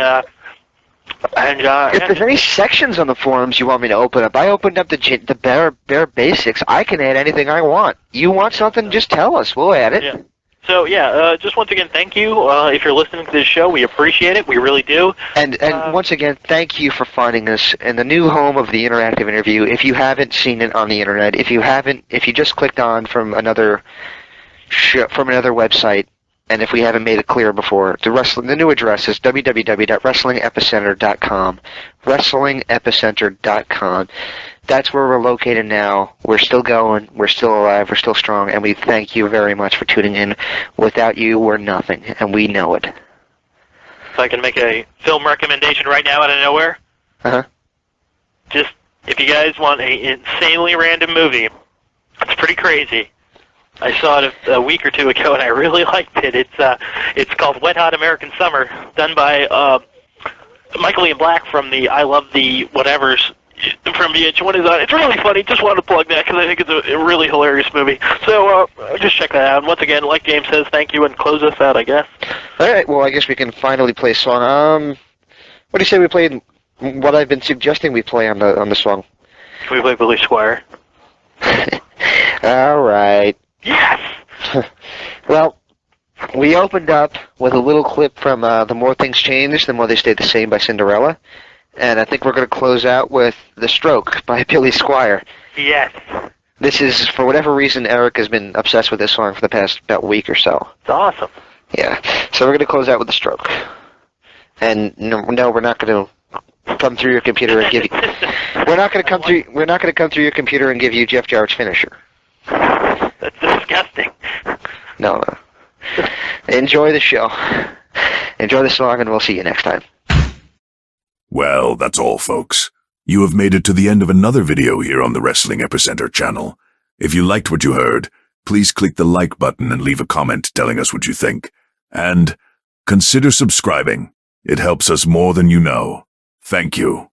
if there's any sections on the forums you want me to open up, I opened up the bare basics. I can add anything I want. You want something, just tell us. We'll add it. Yeah. So, just once again, thank you. If you're listening to this show, we appreciate it. We really do. And once again, thank you for finding us in the new home of the interactive interview. If you haven't seen it on the internet, if you just clicked on from another website, and if we haven't made it clear before, the new address is www.wrestlingepicenter.com. Wrestlingepicenter.com. That's where we're located now. We're still going. We're still alive. We're still strong. And we thank you very much for tuning in. Without you, we're nothing. And we know it. If I can make a film recommendation right now out of nowhere. Uh-huh. Just, if you guys want an insanely random movie, it's pretty crazy. I saw it a week or two ago, and I really liked it. It's called Wet Hot American Summer, done by Michael Ian Black from the I Love the Whatevers from VH1 is on. It's really funny. Just wanted to plug that because I think it's a really hilarious movie. So just check that out. And once again, like James says, thank you, and close us out, I guess. All right. Well, I guess we can finally play a song. What do you say we played? What I've been suggesting we play on the song. We play Billy Squire. All right. Yes. Well, we opened up with a little clip from The More Things Change, The More They Stay the Same by Cinderella. And I think we're going to close out with The Stroke by Billy Squire. Yes. This is, for whatever reason, Eric has been obsessed with this song for the past about week or so. It's awesome. Yeah. So we're going to close out with The Stroke. And no, we're not going to come through your computer and give you... We're not going to come through. We're not going to come through your computer and give you Jeff Jarrett's finisher. That's disgusting. No. Enjoy the show. Enjoy the song, and we'll see you next time. Well, that's all, folks. You have made it to the end of another video here on the Wrestling Epicenter channel. If you liked what you heard, please click the like button and leave a comment telling us what you think. And consider subscribing. It helps us more than you know. Thank you.